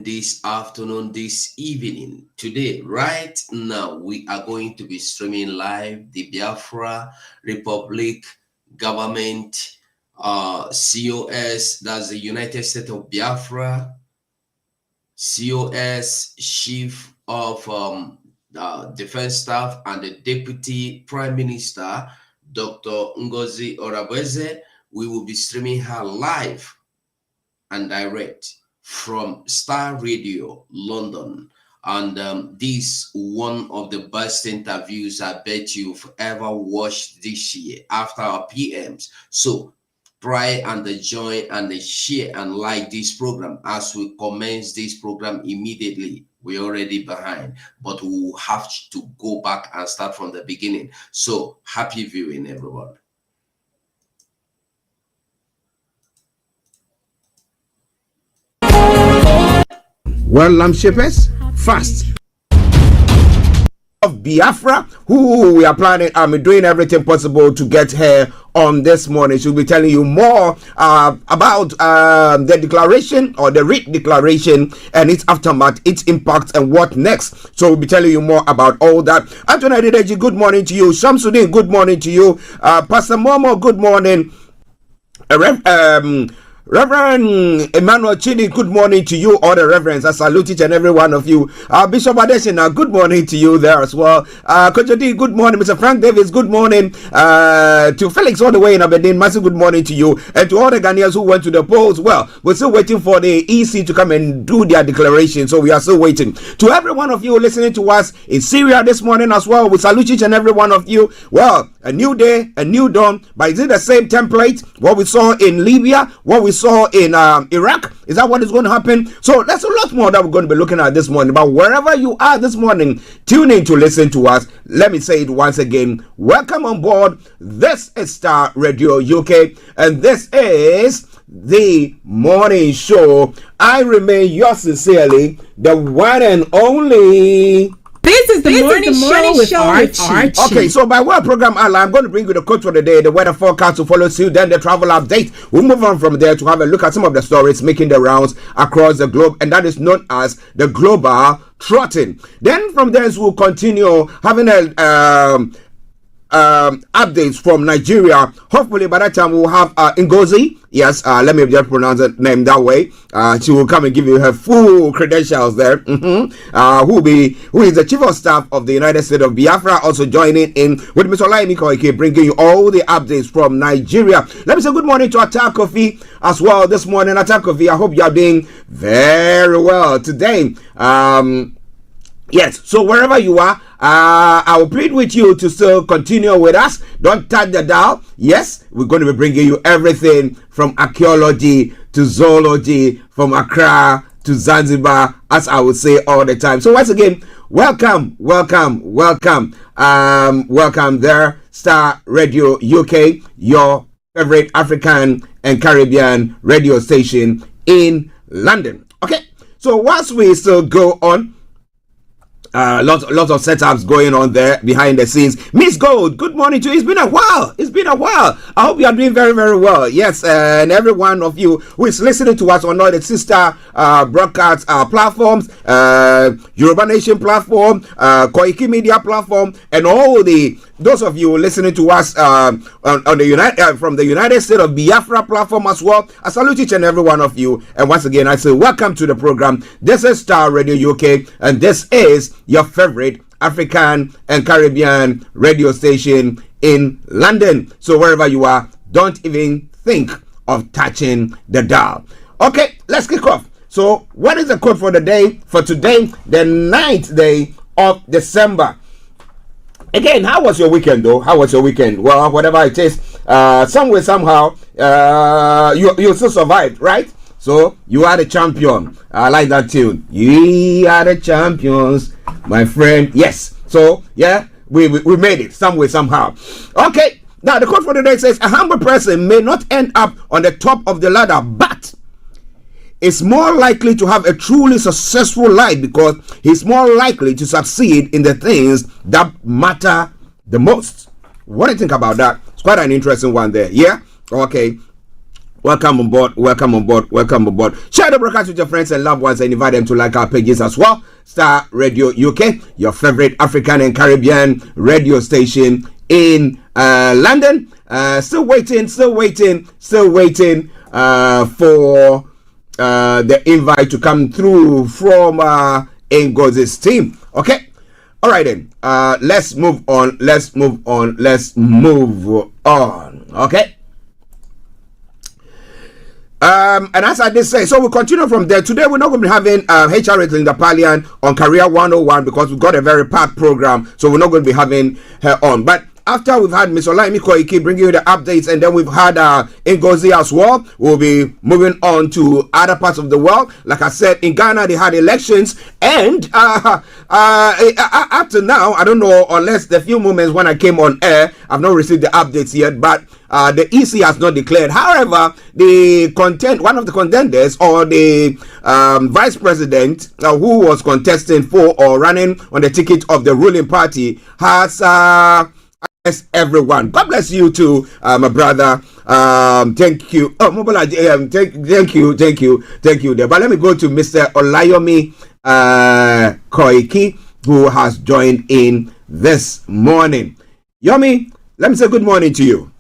this afternoon, this evening. Today, right now, we are going to be streaming live the Biafra Republic Government COS, that's the United States of Biafra, COS Chief of Defense Staff and the Deputy Prime Minister, Dr. NGOZI ORABUEZE. We will be streaming her live and direct from Star Radio London. And this one of the best interviews I bet you've ever watched this year after our PMs. So try and join and share and like this program as we commence this program immediately. We're already behind, but we'll have to go back and start from the beginning. So happy viewing, everyone. Well, lamb shapers, fast of Biafra, who we are planning, doing everything possible to get her on this morning. She'll be telling you more about the declaration or the writ declaration and its aftermath, its impact, and what next. So we'll be telling you more about all that. Anthony Adedeji, good morning to you. Shamsuddin, good morning to you. Pastor Momo, good morning. Reverend Emmanuel Chini, good morning to you, all the reverends. I salute each and every one of you. Bishop Adesina, good morning to you there as well. Coach D, good morning. Mr. Frank Davis, good morning. To Felix all the way in Aberdeen, massive good morning to you. And to all the Ghanaians who went to the polls, well, we're still waiting for the EC to come and do their declaration. So we are still waiting. To every one of you listening to us in Syria this morning as well, we salute each and every one of you. Well, a new day, a new dawn. But is it the same template? What we saw in Libya, what we saw in Iraq? Is that what is going to happen? So there's a lot more that we're going to be looking at this morning. But wherever you are this morning, tune in to listen to us. Let me say it once again. Welcome on board. This is Star Radio UK, and this is the morning show. I remain yours sincerely, the one and only. This is the morning show with Archie. Okay, so by way of program outline, I'm going to bring you the quote for the day, the weather forecast to follow suit, then the travel update. We'll move on from there to have a look at some of the stories making the rounds across the globe, and that is known as the global trotting. Then from there, we'll continue having a updates from Nigeria. Hopefully by that time we'll have NGOZI. Yes, let me just pronounce the name that way. She will come and give you her full credentials there. Who is the chief of staff of the United States of Biafra, also joining in with Mr. Olaimi Koike, bringing you all the updates from Nigeria. Let me say good morning to Attack Coffee as well this morning. Attack Coffee, I hope you are doing very well today. Yes, so wherever you are, I will plead with you to still continue with us. Don't touch the dial. Yes, we're going to be bringing you everything from archaeology to zoology, from Accra to Zanzibar, as I would say all the time. So once again, welcome there, Star Radio UK, your favorite African and Caribbean radio station in London. Okay, so once we still go on, lots of setups going on there behind the scenes. Miss Gold, good morning to you. It's been a while. I hope you are doing very, very well. Yes, and every one of you who is listening to us on all the sister broadcast platforms, Yoruba Nation platform, Koiki Media platform, and all those of you listening to us on the from the United States of Biafra platform as well. I salute each and every one of you. And once again, I say welcome to the program. This is Star Radio UK, and this is your favorite African and Caribbean radio station in London. So wherever you are, don't even think of touching the dial. Okay, let's kick off. So what is the code for the day for today, the 9th day of December? Again, how was your weekend though? How was your weekend? Well, whatever it is, some way, somehow, you still survived, right? So you are the champion. I like that tune. We are the champions, my friend. Yes. So yeah, we made it some way, somehow. Okay. Now the quote for the day says, a humble person may not end up on the top of the ladder, but is more likely to have a truly successful life because he's more likely to succeed in the things that matter the most. What do you think about that? It's quite an interesting one there. Yeah. Okay. Welcome on board, welcome on board, welcome on board. Share the broadcast with your friends and loved ones and invite them to like our pages as well. Star Radio UK, your favorite African and Caribbean radio station in London. Still waiting for the invite to come through from NGOZI's team. Okay. All right then. Let's move on. Okay. And as I did say, so we'll continue from there. Today we're not going to be having HR in the Parliament on Career 101 because we've got a very packed program, so we're not going to be having her on. But after we've had Ms. Olaimi Koiki bringing you the updates, and then we've had NGOZI as well, we'll be moving on to other parts of the world. Like I said, in Ghana they had elections, and up to now, I don't know, unless the few moments when I came on air, I've not received the updates yet, but the EC has not declared. However, one of the contenders, or the vice president who was contesting for or running on the ticket of the ruling party, has everyone. God bless you too, my brother. Thank you. Oh, thank you there. But let me go to Mr. Olayomi Koiki, who has joined in this morning. Yomi, let me say good morning to you.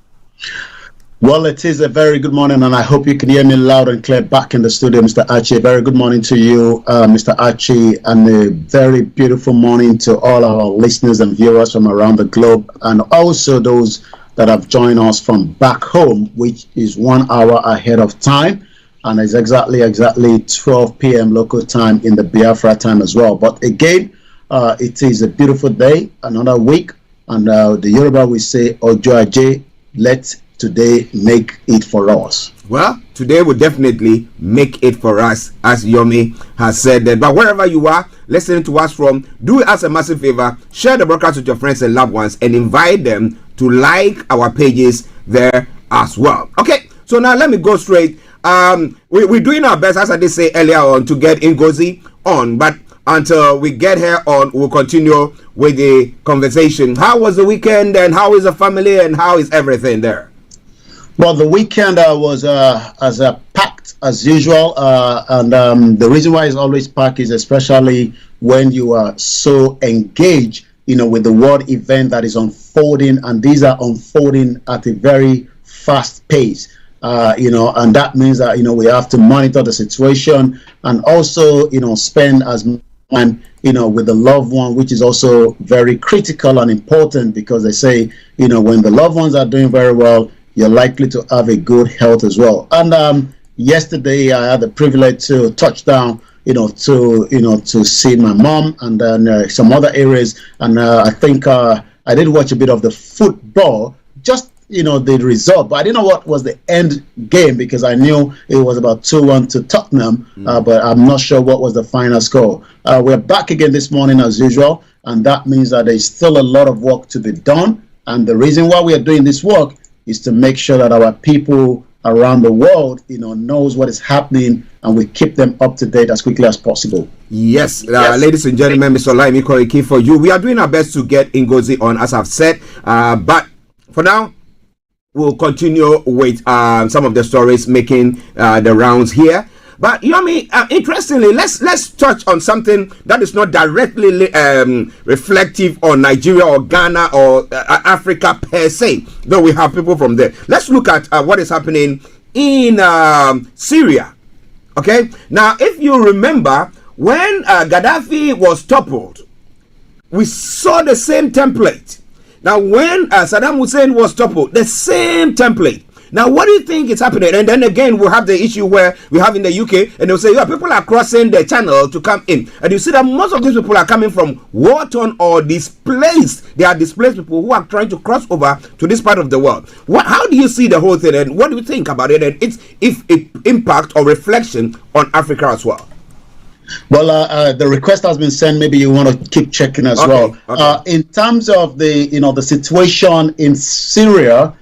Well, it is a very good morning, and I hope you can hear me loud and clear back in the studio, Mr. Archie. Very good morning to you, Mr. Archie, and a very beautiful morning to all our listeners and viewers from around the globe, and also those that have joined us from back home, which is 1 hour ahead of time, and it's exactly 12 p.m. local time in the Biafra time as well. But again, it is a beautiful day, another week, and the Yoruba will say, Ojo Aje, let today make it for us. Well, today will definitely make it for us, as Yomi has said that. But wherever you are listening to us from, do us a massive favor, share the broadcast with your friends and loved ones, and invite them to like our pages there as well. Okay, so now let me go straight. We're doing our best, as I did say earlier on, to get NGOZI on, but until we get her on, we'll continue with the conversation. How was the weekend, and how is the family, and how is everything there? Well, the weekend was as packed as usual, and the reason why it's always packed is especially when you are so engaged, with the world event that is unfolding, and these are unfolding at a very fast pace, and that means that we have to monitor the situation and also spend as much time with the loved one, which is also very critical and important, because they say when the loved ones are doing very well, you're likely to have a good health as well. And yesterday I had the privilege to touch down, to see my mom, and then some other areas. And I think I did watch a bit of the football, just the result, but I didn't know what was the end game, because I knew it was about 2-1 to Tottenham, but I'm not sure what was the final score. We're back again this morning as usual, and that means that there's still a lot of work to be done. And the reason why we are doing this work is to make sure that our people around the world, knows what is happening, and we keep them up to date as quickly as possible. Yes, ladies and gentlemen, Mr. Olaimi Koiki for you. We are doing our best to get NGOZI on, as I've said, but for now, we'll continue with some of the stories making the rounds here. But Yomi, interestingly, let's touch on something that is not directly reflective on Nigeria or Ghana or Africa per se, though we have people from there. Let's look at what is happening in Syria. Okay, now if you remember, when Gaddafi was toppled, we saw the same template. Now when Saddam Hussein was toppled, the same template. Now, what do you think is happening? And then again, we'll have the issue where we have in the UK, and they'll say, yeah, people are crossing the channel to come in. And you see that most of these people are coming from war-torn or displaced. They are displaced people who are trying to cross over to this part of the world. How do you see the whole thing, and what do you think about it, and its impact or reflection on Africa as well? Well, the request has been sent. Maybe you want to keep checking as well. Okay. In terms of the situation in Syria,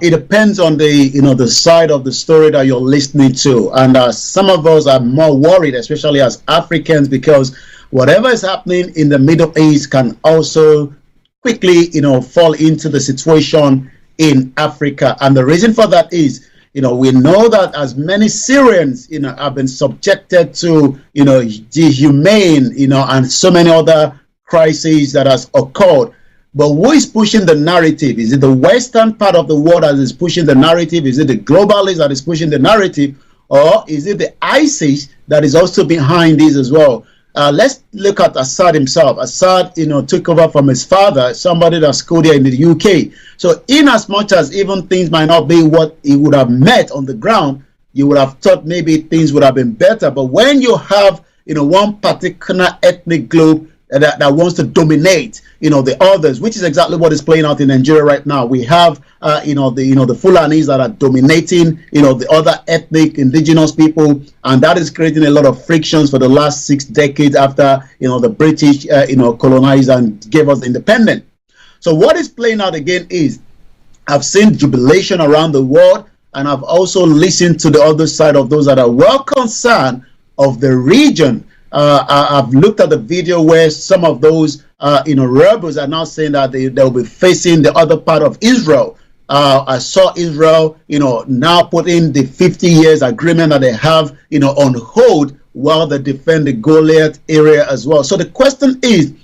it depends on the side of the story that you're listening to, and some of us are more worried, especially as Africans, because whatever is happening in the Middle East can also quickly fall into the situation in Africa. And the reason for that is we know that as many Syrians, have been subjected to, dehumane, and so many other crises that has occurred. But who is pushing the narrative? Is it the Western part of the world that is pushing the narrative? Is it the globalists that is pushing the narrative? Or is it the ISIS that is also behind this as well? Let's look at Assad himself. Assad, took over from his father, somebody that schooled here in the UK. So in as much as even things might not be what he would have met on the ground, you would have thought maybe things would have been better. But when you have, one particular ethnic group that wants to dominate, the others, which is exactly what is playing out in Nigeria right now. We have, the Fulanis that are dominating, the other ethnic indigenous people, and that is creating a lot of frictions for the last 6 decades after, the British, colonized and gave us independence. So what is playing out again is, I've seen jubilation around the world, and I've also listened to the other side of those that are well concerned of the region. I've looked at the video where some of those, rebels are now saying that they'll be facing the other part of Israel. I saw Israel, now put in the 50 years agreement that they have, on hold while they defend the Goliath area as well. So the question is,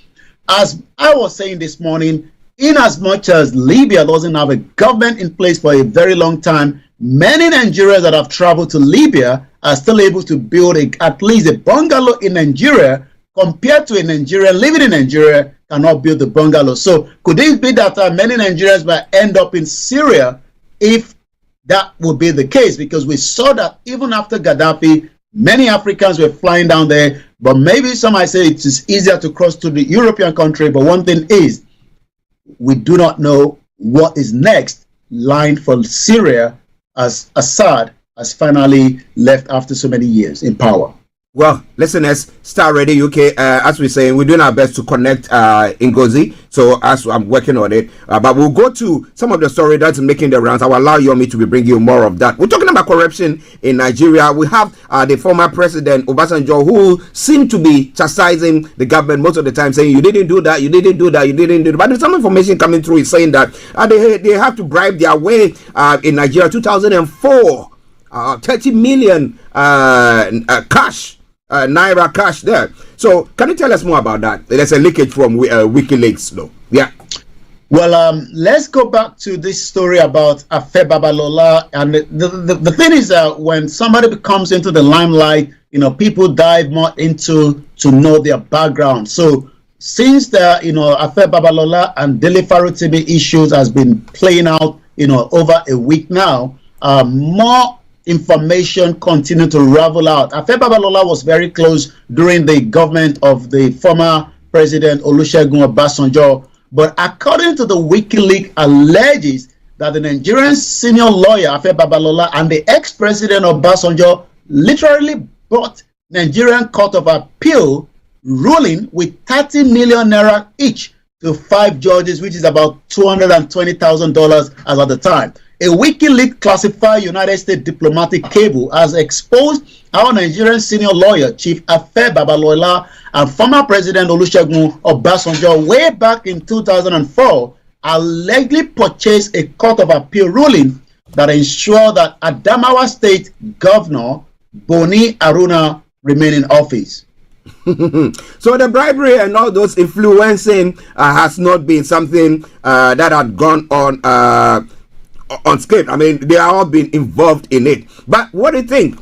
as I was saying this morning, in as much as Libya doesn't have a government in place for a very long time, many Nigerians that have traveled to Libya are still able to build at least a bungalow in Nigeria, compared to a Nigerian living in Nigeria cannot build the bungalow. So could it be that many Nigerians might end up in Syria if that would be the case? Because we saw that even after Gaddafi, many Africans were flying down there, but maybe some might say it is easier to cross to the European country. But one thing is, we do not know what is next line for Syria, as Assad has finally left after so many years in power. Well, listeners, Star Radio UK, as we're saying, we're doing our best to connect NGOZI. So as I'm working on it, but we'll go to some of the story that's making the rounds. I will allow Yomi to be bringing you more of that. We're talking about corruption in Nigeria. We have the former president Obasanjo, who seemed to be chastising the government most of the time, saying you didn't do that, you didn't do that, you didn't do that. But there's some information coming through is saying that they have to bribe their way in Nigeria. 2004, 30 million cash. Naira cash there. So can you tell us more about that? There's a leakage from WikiLeaks though. Yeah. Well, let's go back to this story about Afe Babalola. And the thing is that when somebody comes into the limelight, people dive more into to know their background. So since the Afe Babalola and Dele Farotimi issues has been playing out over a week now, more information continue to ravel out. Afe Babalola was very close during the government of the former president Olusegun Obasanjo, but according to the WikiLeaks alleges that the Nigerian senior lawyer Afe Babalola and the ex-president Obasanjo literally bought Nigerian Court of Appeal ruling with 30 million naira each to 5 judges, which is about $220,000 as at the time. A WikiLeaks classified United States diplomatic cable has exposed how Nigerian senior lawyer Chief Afe Babalola and former President Olusegun Obasanjo way back in 2004 allegedly purchased a Court of Appeal ruling that ensured that Adamawa State Governor Boni Aruna remain in office. So the bribery and all those influencing has not been something that had gone on unscathed. I mean, they are all been involved in it. But what do you think?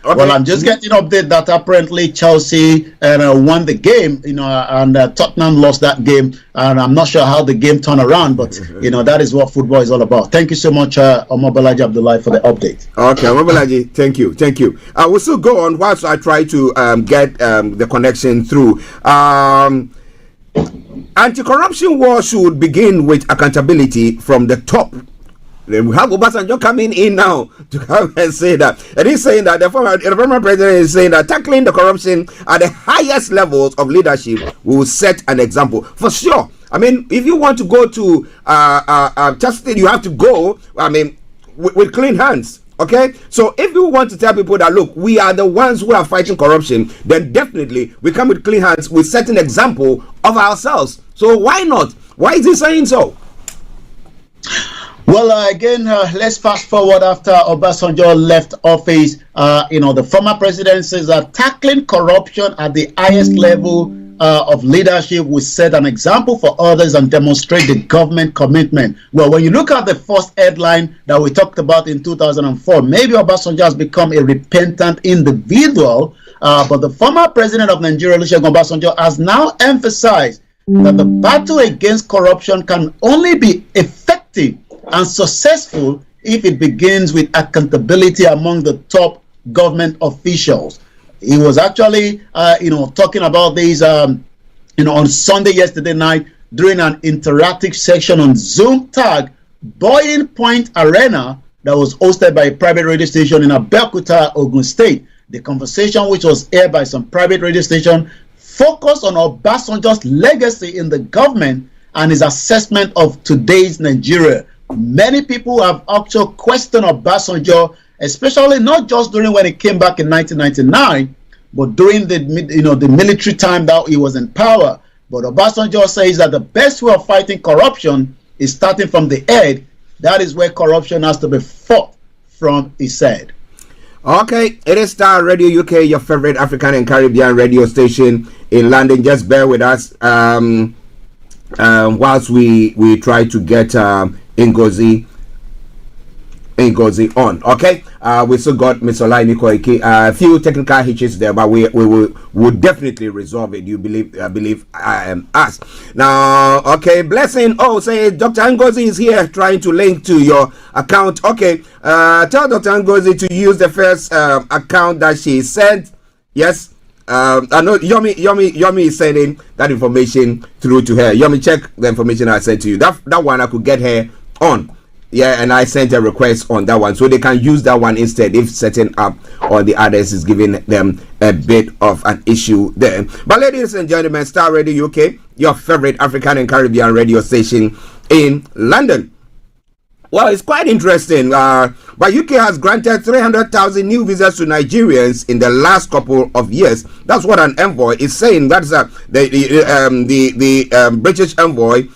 Okay. Well, I'm just getting an update that apparently Chelsea won the game, and Tottenham lost that game, and I'm not sure how the game turned around, but that is what football is all about. Thank you so much, Omobalaji Abdullahi, for the update. Okay, Omobalaji, thank you. I will still go on whilst I try to get the connection through. Anti-corruption war should begin with accountability from the top. Then we have Obasanjo coming in now to come and say that. And he's saying that the former president is saying that tackling the corruption at the highest levels of leadership will set an example. For sure. I mean, if you want to go to justice, you have to go, with clean hands. Okay, so if you want to tell people that, look, we are the ones who are fighting corruption, then definitely we come with clean hands, we set an example of ourselves. So why not? Why is he saying so? Well, again, let's fast forward after Obasanjo left office. The former president says that tackling corruption at the highest level of leadership will set an example for others and demonstrate the government commitment. Well, when you look at the first headline that we talked about in 2004, maybe Obasanjo has become a repentant individual, but the former president of Nigeria, Olusegun Obasanjo, has now emphasized that the battle against corruption can only be effective and successful if it begins with accountability among the top government officials. He was actually, talking about this, on Sunday yesterday night during an interactive session on Zoom tag Boiling Point Arena that was hosted by a private radio station in Abeokuta, Ogun State. The conversation, which was aired by some private radio station, focused on Obasanjo's legacy in the government and his assessment of today's Nigeria. Many people have actually questioned Obasanjo, especially not just during when he came back in 1999, but during the military time that he was in power. But Obasanjo says that the best way of fighting corruption is starting from the head. That is where corruption has to be fought from, he said. Okay, it is Star Radio UK, your favorite African and Caribbean radio station in London. Just bear with us whilst we try to get NGOZI on. Okay, we still got Mr. Olaimi Koiki. A few technical hitches there, but we will definitely resolve it. You believe us now. Okay, blessing. Oh, say Dr. NGOZI is here trying to link to your account. Okay, tell Dr. NGOZI to use the first account that she sent. Yes. I know Yomi is sending that information through to her. Yomi, check the information I sent to you. That one I could get her on. Yeah, and I sent a request on that one, so they can use that one instead if setting up on the others is giving them a bit of an issue there. But ladies and gentlemen, Star Radio UK, your favorite African and Caribbean radio station in London. Well, it's quite interesting. But UK has granted 300,000 new visas to Nigerians in the last couple of years. That's what an envoy is saying. That's the British envoy,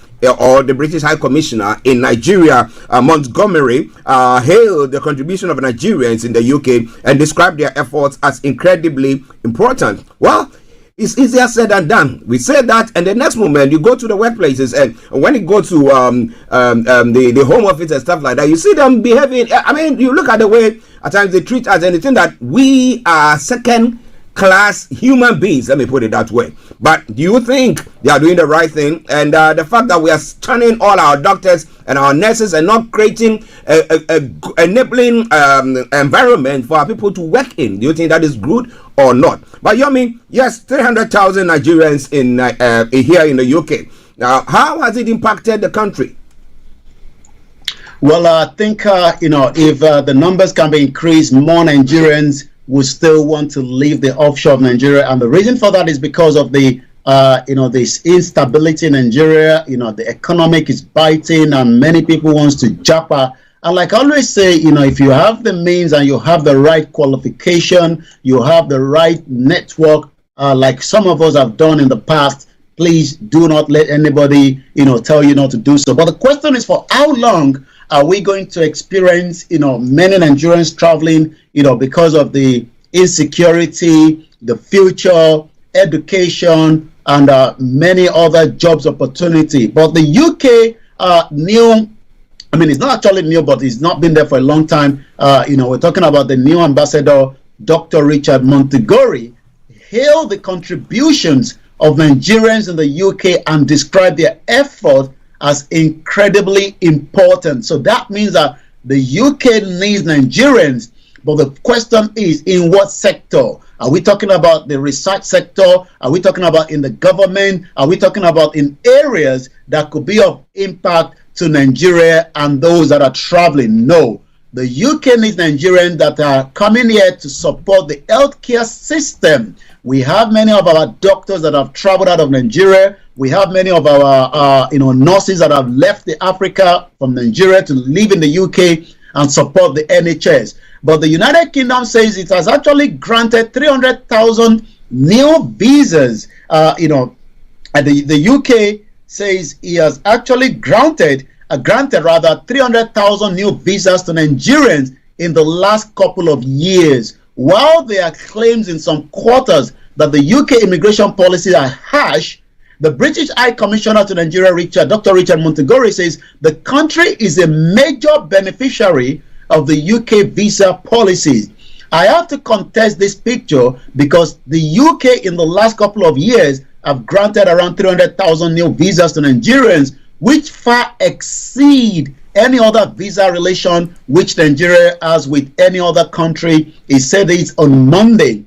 or the British High Commissioner in Nigeria, Montgomery, hailed the contribution of Nigerians in the UK and described their efforts as incredibly important. Well, it's easier said than done. We say that, and the next moment you go to the workplaces, and when you go to the home office and stuff like that, you see them behaving. I mean, you look at the way at times they treat us, and they think that we are second-class human beings. Let me put it that way. But do you think they are doing the right thing? And the fact that we are stunning all our doctors and our nurses and not creating a enabling environment for our people to work in, do you think that is good or not? But Yomi, yes, 300,000 Nigerians in here in the UK. Now, how has it impacted the country? Well, I think if the numbers can be increased, more Nigerians will still want to leave the offshore of Nigeria, and the reason for that is because of the this instability in Nigeria. The economic is biting, and many people wants to japa. And like I always say, if you have the means and you have the right qualification, you have the right network, like some of us have done in the past, please do not let anybody, tell you not to do so. But the question is, for how long are we going to experience, many Nigerians traveling, because of the insecurity, the future, education, and many other jobs opportunity? But the UK new, I mean, it's not actually new, but it's not been there for a long time. We're talking about the new ambassador, Dr. Richard Montegori, hailed the contributions of Nigerians in the UK and described their effort as incredibly important. So that means that the UK needs Nigerians, but the question is, in what sector? Are we talking about the research sector? Are we talking about in the government? Are we talking about in areas that could be of impact to Nigeria and those that are traveling? No. The UK needs Nigerians that are coming here to support the healthcare system. We have many of our doctors that have traveled out of Nigeria. We have many of our nurses that have left the Africa from Nigeria to live in the UK and support the NHS. But the United Kingdom says it has actually granted 300,000 new visas. And the UK says he has actually granted granted rather 300,000 new visas to Nigerians in the last couple of years. While there are claims in some quarters that the UK immigration policies are harsh, the British High Commissioner to Nigeria, Dr. Richard Montegori, says the country is a major beneficiary of the UK visa policies. I have to contest this picture because the UK in the last couple of years have granted around 300,000 new visas to Nigerians, which far exceed any other visa relation which Nigeria has with any other country. He said this on Monday.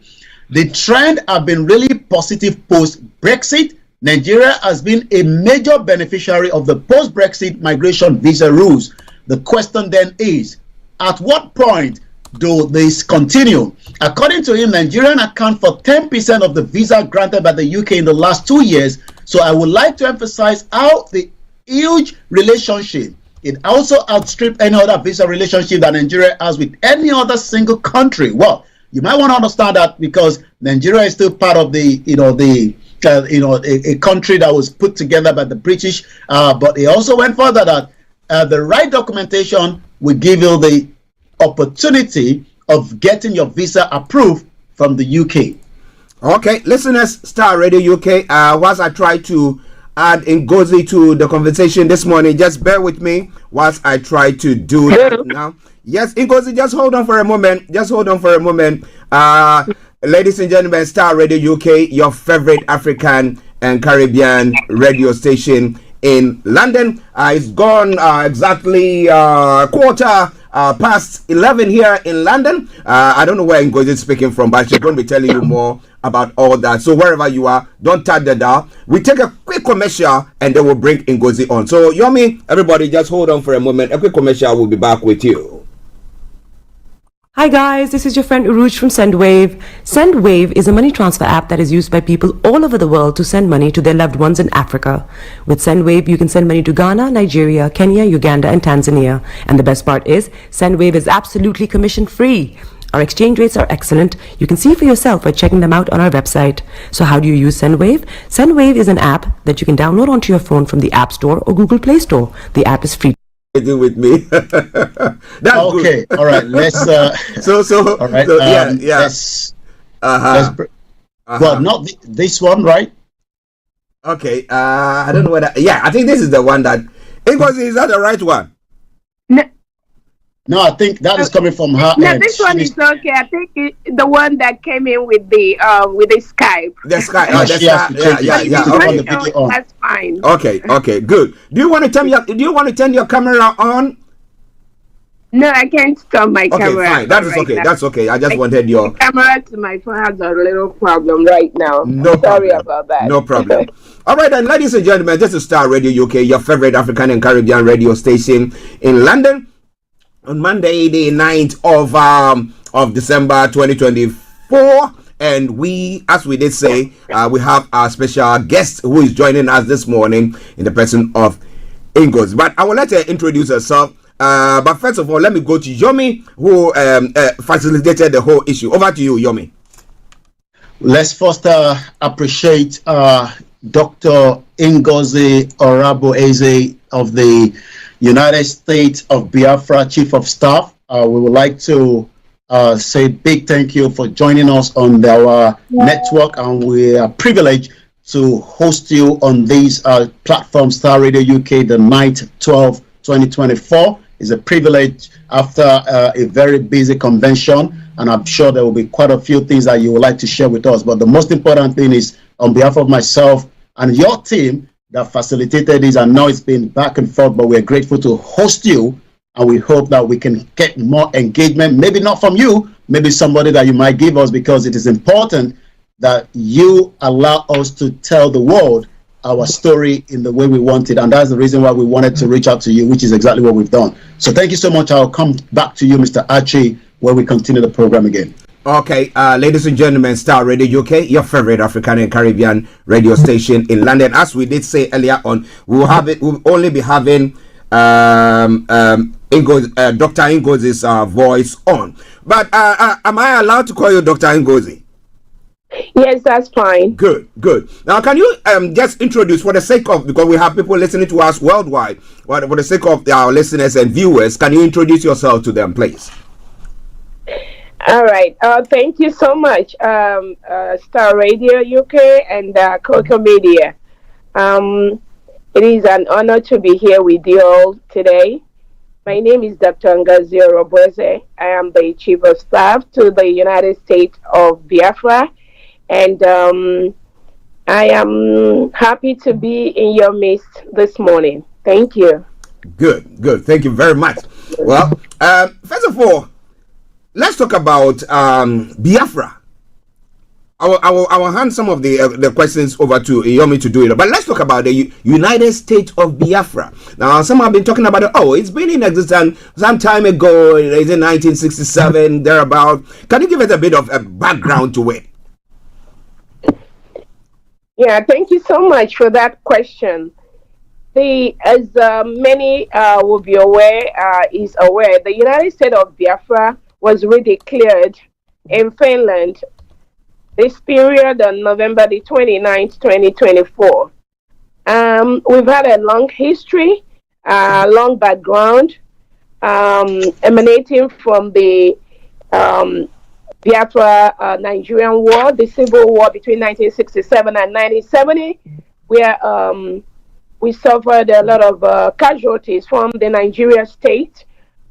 The trend have been really positive post-Brexit. Nigeria has been a major beneficiary of the post-Brexit migration visa rules. The question then is, at what point do this continue? According to him, Nigerian account for 10% of the visa granted by the UK in the last 2 years. So I would like to emphasize how the huge relationship, it also outstripped any other visa relationship that Nigeria has with any other single country. Well, you might want to understand that because Nigeria is still part of the, a country that was put together by the British. But he also went further that the right documentation will give you the opportunity of getting your visa approved from the UK. Okay, listeners, Star Radio UK, whilst I try to add NGOZI to the conversation this morning, just bear with me whilst I try to do that now. Yes, NGOZI, just hold on for a moment. Ladies and gentlemen, Star Radio UK, your favorite African and Caribbean radio station in London. It's gone exactly quarter past 11 here in London. I don't know where NGOZI is speaking from, but she's going to be telling you more about all that. So wherever you are, don't touch the dial. We take a quick commercial and then we'll bring NGOZI on. So Yomi, everybody just hold on for a moment. A quick commercial, we'll be back with you. Hi guys, this is your friend Uruj from SendWave. SendWave is a money transfer app that is used by people all over the world to send money to their loved ones in Africa. With SendWave, you can send money to Ghana, Nigeria, Kenya, Uganda, and Tanzania. And the best part is, SendWave is absolutely commission free. Our exchange rates are excellent. You can see for yourself by checking them out on our website. So how do you use SendWave? SendWave is an app that you can download onto your phone from the App Store or Google Play Store. The app is free. With me. That's okay, good. All right, let's all right, let's well, not this one, right? Okay, I don't know whether, I think this is the one that is that the right one? No, I think that is coming from her. No, this one is okay. I think the one that came in with the Skype. The Skype. That's fine. Okay, good. Do you want to turn your camera on? No, I can't stop my camera. Fine. That's okay. I just wanted your camera to my phone has a little problem right now. Sorry about that. No problem. All right, then, ladies and gentlemen, this is Star Radio UK, your favorite African and Caribbean radio station in London. On Monday, the 9th of December 2024, and we, as we did say, we have our special guest who is joining us this morning in the person of NGOZI. But I will let her introduce herself. But first of all, let me go to Yomi, who facilitated the whole issue. Over to you, Yomi. Let's first appreciate Dr. NGOZI ORABUEZE of the United States of Biafra Chief of Staff. We would like to say big thank you for joining us on our network, and we are privileged to host you on this platform, Star Radio UK, the night 12/2024. It's a privilege after a very busy convention, and I'm sure there will be quite a few things that you would like to share with us. But the most important thing is, on behalf of myself and your team that facilitated this, and now it's been back and forth, but we're grateful to host you, and we hope that we can get more engagement, maybe not from you, maybe somebody that you might give us, because it is important that you allow us to tell the world our story in the way we want it, and that's the reason why we wanted to reach out to you, which is exactly what we've done. So thank you so much. I'll come back to you, Mr. Archie, where we continue the program again. Okay, ladies and gentlemen, Star Radio UK, your favorite African and Caribbean radio station in London. As we did say earlier on, we'll only be having Dr. NGOZI's voice on. But am I allowed to call you Dr. NGOZI? Yes, that's fine. Good, good. Now, can you just introduce, for the sake of, because we have people listening to us worldwide, for the sake of our listeners and viewers, can you introduce yourself to them, please? All right. Thank you so much, Star Radio UK and Coco Media. It is an honor to be here with you all today. My name is Dr. NGOZI ORABUEZE. I am the Chief of Staff to the United States of Biafra, and I am happy to be in your midst this morning. Thank you. Good, good. Thank you very much. Well, first of all, let's talk about Biafra. I will hand some of the questions over to Yomi to do it. But let's talk about the United States of Biafra. Now, some have been talking about it. Oh, it's been in existence some time ago. It's in 1967, thereabout. Can you give us a bit of a background to it? Yeah, thank you so much for that question. As many will be aware, the United States of Biafra was redeclared in Finland this period on November the 29th, 2024. We've had a long history, long background, emanating from the Biafra Nigerian War, the Civil War between 1967 and 1970, where we suffered a lot of casualties from the Nigeria state.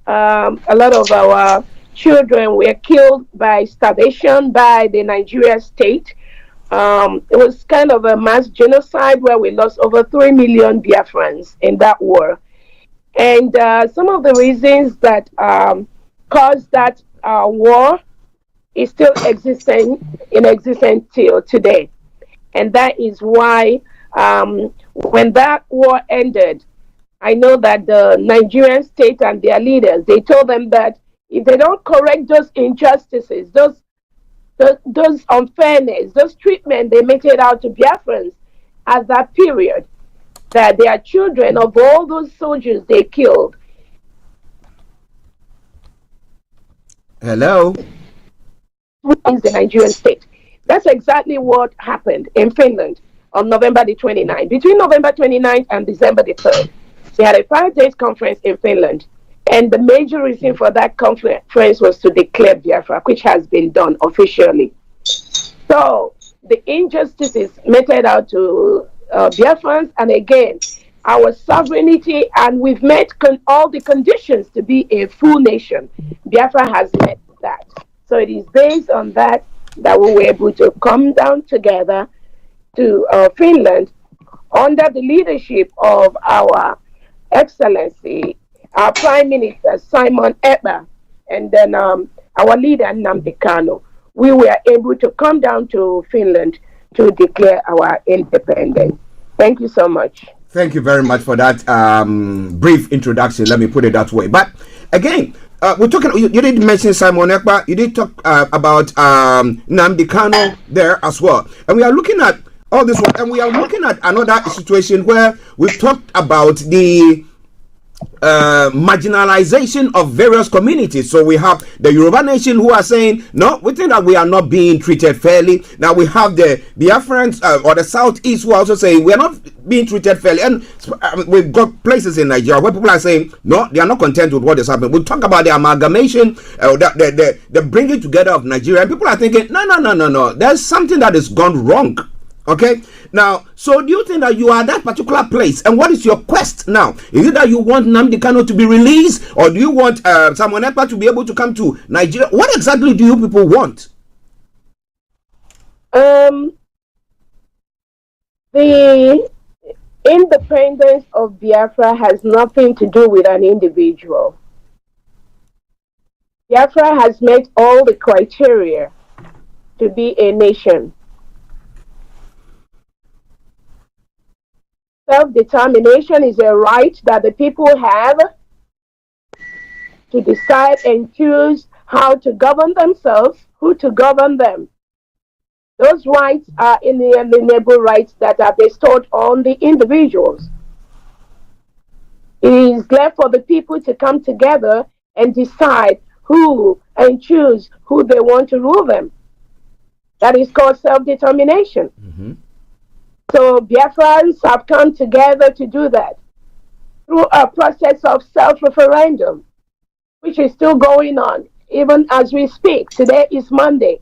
A lot of our children were killed by starvation by the Nigeria state. It was kind of a mass genocide where we lost over 3 million Biafrans in that war. And some of the reasons that caused that war is still in existence till today. And that is why when that war ended, I know that the Nigerian state and their leaders, they told them that if they don't correct those injustices, those unfairness, those treatment they meted out to Biafrans at that period, that their children of all those soldiers they killed. Hello? In the Nigerian state. That's exactly what happened in Finland on November the 29th. Between November 29th and December the 3rd, they had a 5-day conference in Finland. And the major reason for that conference was to declare Biafra, which has been done officially. So the injustices meted out to Biafrans, and again, our sovereignty, and we've met all the conditions to be a full nation. Biafra has met that. So it is based on that that we were able to come down together to Finland under the leadership of our Excellency, our Prime Minister, Simon Ekpa, and then our leader, Nnamdi Kanu. We were able to come down to Finland to declare our independence. Thank you so much. Thank you very much for that brief introduction. Let me put it that way. But again, we're talking. You did mention Simon Ekpa. You did talk about Nnamdi Kanu there as well. And we are looking at all this one, and we are looking at another situation where we've talked about the marginalization of various communities. So we have the Yoruba nation who are saying, no, we think that we are not being treated fairly. Now we have the Biafrans or the Southeast who are also saying we are not being treated fairly. And we've got places in Nigeria where people are saying, no, they are not content with what is happening. We'll talk about the amalgamation, the bringing together of Nigeria. And people are thinking, no. There's something that has gone wrong. Okay, now, so do you think that you are at that particular place? And what is your quest now? Is it that you want Nnamdi Kanu to be released, or do you want Simon Ekpa to be able to come to Nigeria? What exactly do you people want? The independence of Biafra has nothing to do with an individual. Biafra has met all the criteria to be a nation. Self-determination is a right that the people have to decide and choose how to govern themselves, who to govern them. Those rights are inalienable rights that are bestowed on the individuals. It is left for the people to come together and decide who and choose who they want to rule them. That is called self-determination. Mm-hmm. So Biafrans have come together to do that through a process of self-referendum, which is still going on even as we speak. Today is Monday.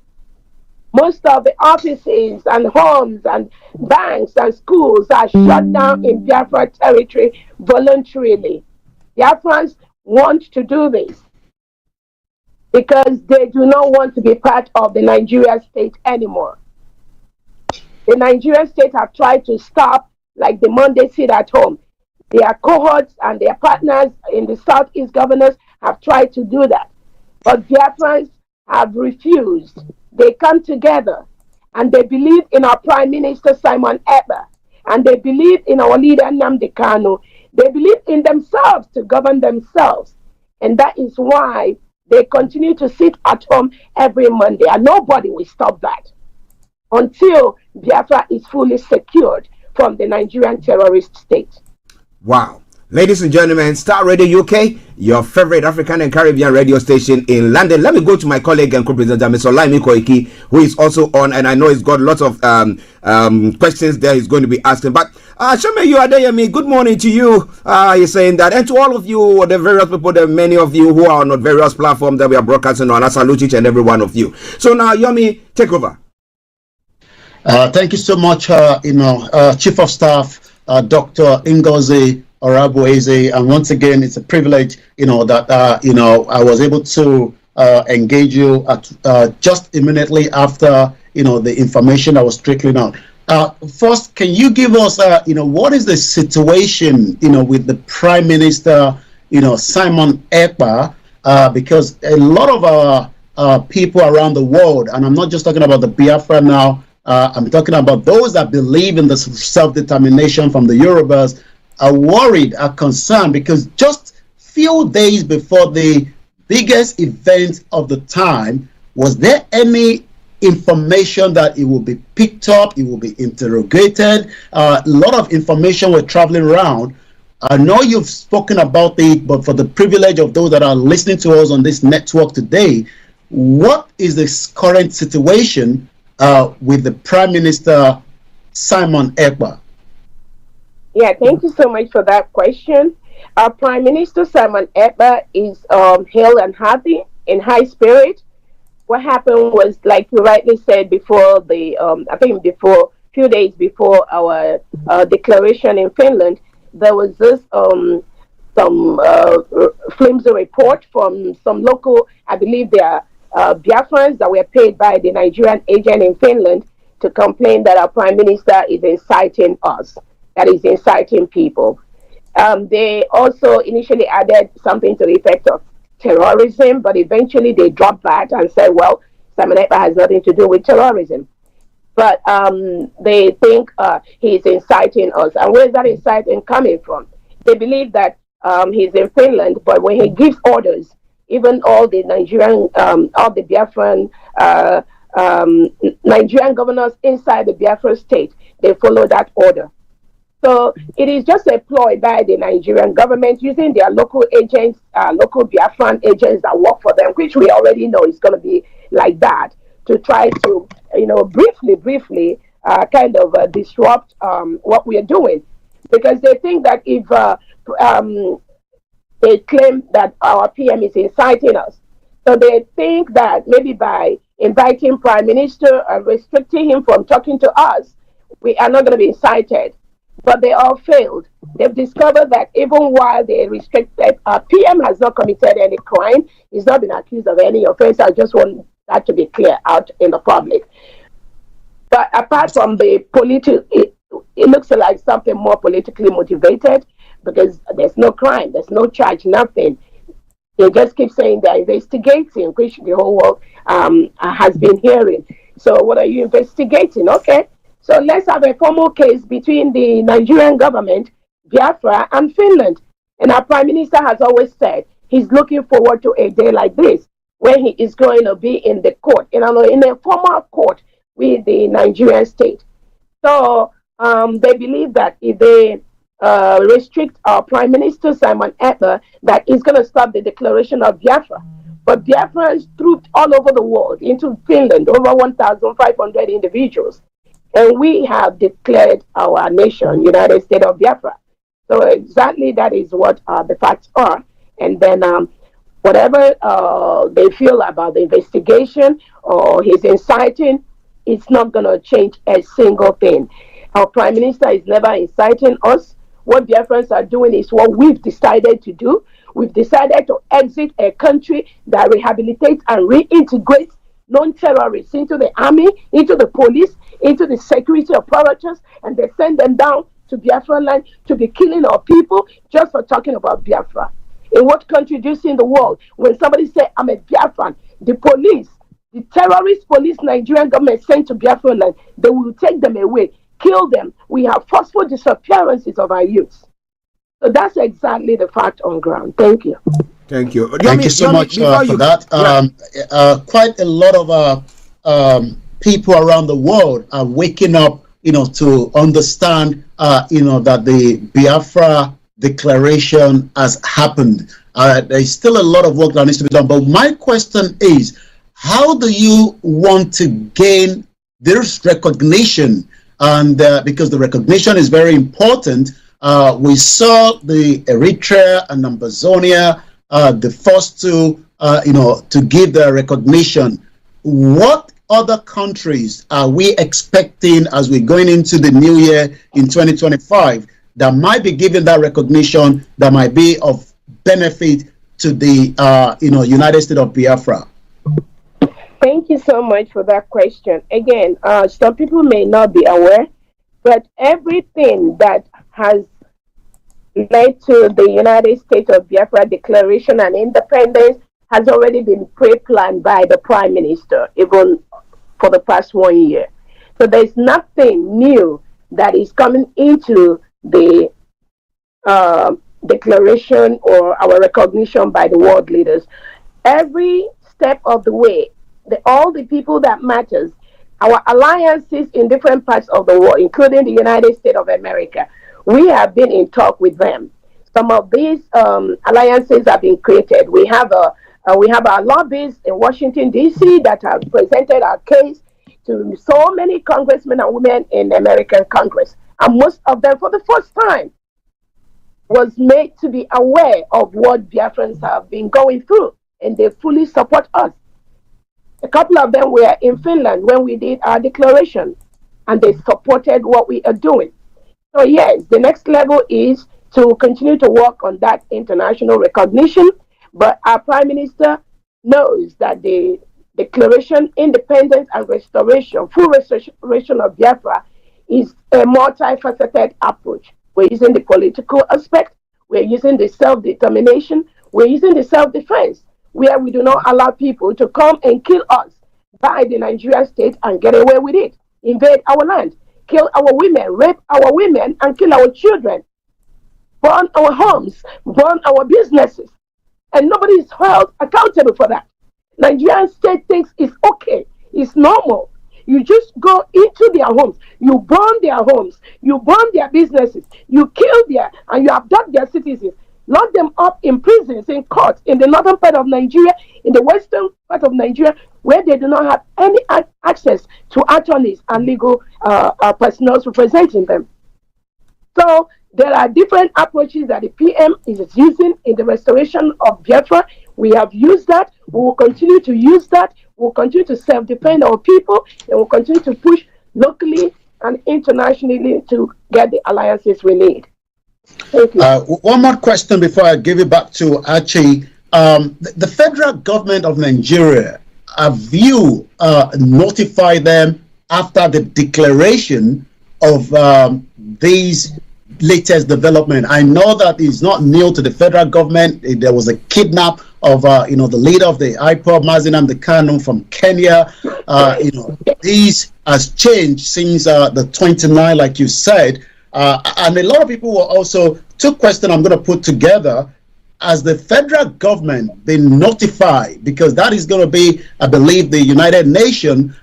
Most of the offices and homes and banks and schools are shut down in Biafra territory voluntarily. Biafrans want to do this because they do not want to be part of the Nigerian state anymore. The Nigerian state have tried to stop, like the Monday sit at home. Their cohorts and their partners in the Southeast governors have tried to do that. But Biafrans have refused. They come together and they believe in our Prime Minister Simon Ekpa, and they believe in our leader Nnamdi Kanu. They believe in themselves to govern themselves. And that is why they continue to sit at home every Monday. And nobody will stop that until Biafra is fully secured from the Nigerian terrorist state. Wow. Ladies and gentlemen, Star Radio UK, your favorite African and Caribbean radio station in London. Let me go to my colleague and co-presenter, Mr. Olaimi Koiki, who is also on, and I know he's got lots of questions there he's going to be asking. But Shame, you are there, good morning to you. He's saying that, and to all of you, the various people, the many of you who are on various platforms that we are broadcasting on, I salute each and every one of you. So now, Yomi, take over. Thank you so much, Chief of Staff, Dr. NGOZI ORABUEZE, and once again, it's a privilege, that I was able to engage you at just immediately after the information that was trickling out. First, can you give us what is the situation with the Prime Minister Simon Ekpa, because a lot of our people around the world, and I'm not just talking about the Biafra now, I'm talking about those that believe in the self-determination from the Yorubas, are worried, are concerned, because just few days before the biggest event of the time, was there any information that it will be picked up, it will be interrogated? A lot of information were traveling around. I know you've spoken about it, but for the privilege of those that are listening to us on this network today, what is the current situation with the Prime Minister Simon Ekpa? Yeah, thank you so much for that question. Our Prime Minister Simon Ekpa is hale and happy, in high spirit. What happened was, like you rightly said, before the few days before our declaration in Finland, there was this some flimsy report from some local, I believe they are Biafrans that were paid by the Nigerian agent in Finland to complain that our Prime Minister is inciting us, that is inciting people. They also initially added something to the effect of terrorism, but eventually they dropped back and said, well, Simon Ekpa has nothing to do with terrorism. But they think he's inciting us. And where's that inciting coming from? They believe that he's in Finland, but when he gives orders, even all the Nigerian, all the Biafran, Nigerian governors inside the Biafra state, they follow that order. So it is just a ploy by the Nigerian government using their local agents, local Biafran agents that work for them, which we already know is going to be like that, to try to, briefly disrupt what we are doing. Because they think that if they claim that our PM is inciting us, so they think that maybe by inviting Prime Minister and restricting him from talking to us, we are not going to be incited. But they all failed. They've discovered that even while they restricted, PM has not committed any crime. He's not been accused of any offense. I just want that to be clear out in the public. But apart from the political, it looks like something more politically motivated, because there's no crime, there's no charge, nothing. They just keep saying they're investigating, which the whole world has been hearing. So what are you investigating? Okay. So let's have a formal case between the Nigerian government, Biafra, and Finland. And our Prime Minister has always said he's looking forward to a day like this, when he is going to be in the court, in a formal court with the Nigerian state. So they believe that if they restrict our Prime Minister Simon Ekpa, that is going to stop the declaration of Biafra. But Biafrans trooped all over the world into Finland, over 1,500 individuals. And we have declared our nation, United States of Biafra. So exactly that is what the facts are. And then whatever they feel about the investigation or his inciting, it's not going to change a single thing. Our Prime Minister is never inciting us. What Biafrans are doing is what we've decided to do. We've decided to exit a country that rehabilitates and reintegrates non-terrorists into the army, into the police, into the security apparatus, and they send them down to Biafra land to be killing our people just for talking about Biafra. In what country do you see in the world when somebody says, I'm a Biafran, the police, the terrorist police Nigerian government sent to Biafra land, they will take them away, kill them. We have forceful disappearances of our youths. So that's exactly the fact on ground. Thank you. Thank you. Thank you so much for that. Quite a lot of people around the world are waking up, to understand, that the Biafra declaration has happened. There's still a lot of work that needs to be done. But my question is, how do you want to gain this recognition? And because the recognition is very important, we saw the Eritrea and Ambazonia, the first two, to give the recognition. What other countries are we expecting as we're going into the new year in 2025 that might be given that recognition, that might be of benefit to the, United States of Biafra? Thank you so much for that question. Again, some people may not be aware, but everything that has led to the United States of Biafra declaration and independence has already been pre-planned by the Prime Minister, even for the past 1 year. So there's nothing new that is coming into the declaration or our recognition by the world leaders. Every step of the way, all the people that matters, our alliances in different parts of the world, including the United States of America, we have been in talk with them. Some of these alliances have been created. We have our lobbyists in Washington, D.C. that have presented our case to so many congressmen and women in American Congress. And most of them, for the first time, was made to be aware of what Biafrans have been going through, and they fully support us. A couple of them were in Finland when we did our declaration, and they supported what we are doing. So yes, the next level is to continue to work on that international recognition, but our Prime Minister knows that the declaration, independence and restoration, full restoration of Biafra is a multifaceted approach. We're using the political aspect, we're using the self-determination, we're using the self-defense, where we do not allow people to come and kill us by the Nigerian state and get away with it, invade our land, kill our women, rape our women, and kill our children, burn our homes, burn our businesses, and nobody is held accountable for that. Nigerian state thinks it's okay, it's normal. You just go into their homes, you burn their homes, you burn their businesses, you kill their, and you abduct their citizens, lock them up in prisons, in courts, in the northern part of Nigeria, in the western part of Nigeria, where they do not have any access to attorneys and legal personnel representing them. So there are different approaches that the PM is using in the restoration of Biafra. We have used that. We will continue to use that. We will continue to self-defend our people, and we'll continue to push locally and internationally to get the alliances we need. Thank you. One more question before I give it back to Archie. The federal government of Nigeria, have you notified them after the declaration of these latest development? I know that it's not new to the federal government. There was a kidnap of the leader of the IPOB, Mazi Nnamdi Kanu, from Kenya. This has changed since the 29th, like you said. And a lot of people were also, two questions I'm going to put together. Has the federal government been notified? Because that is going to be, I believe, the United Nations,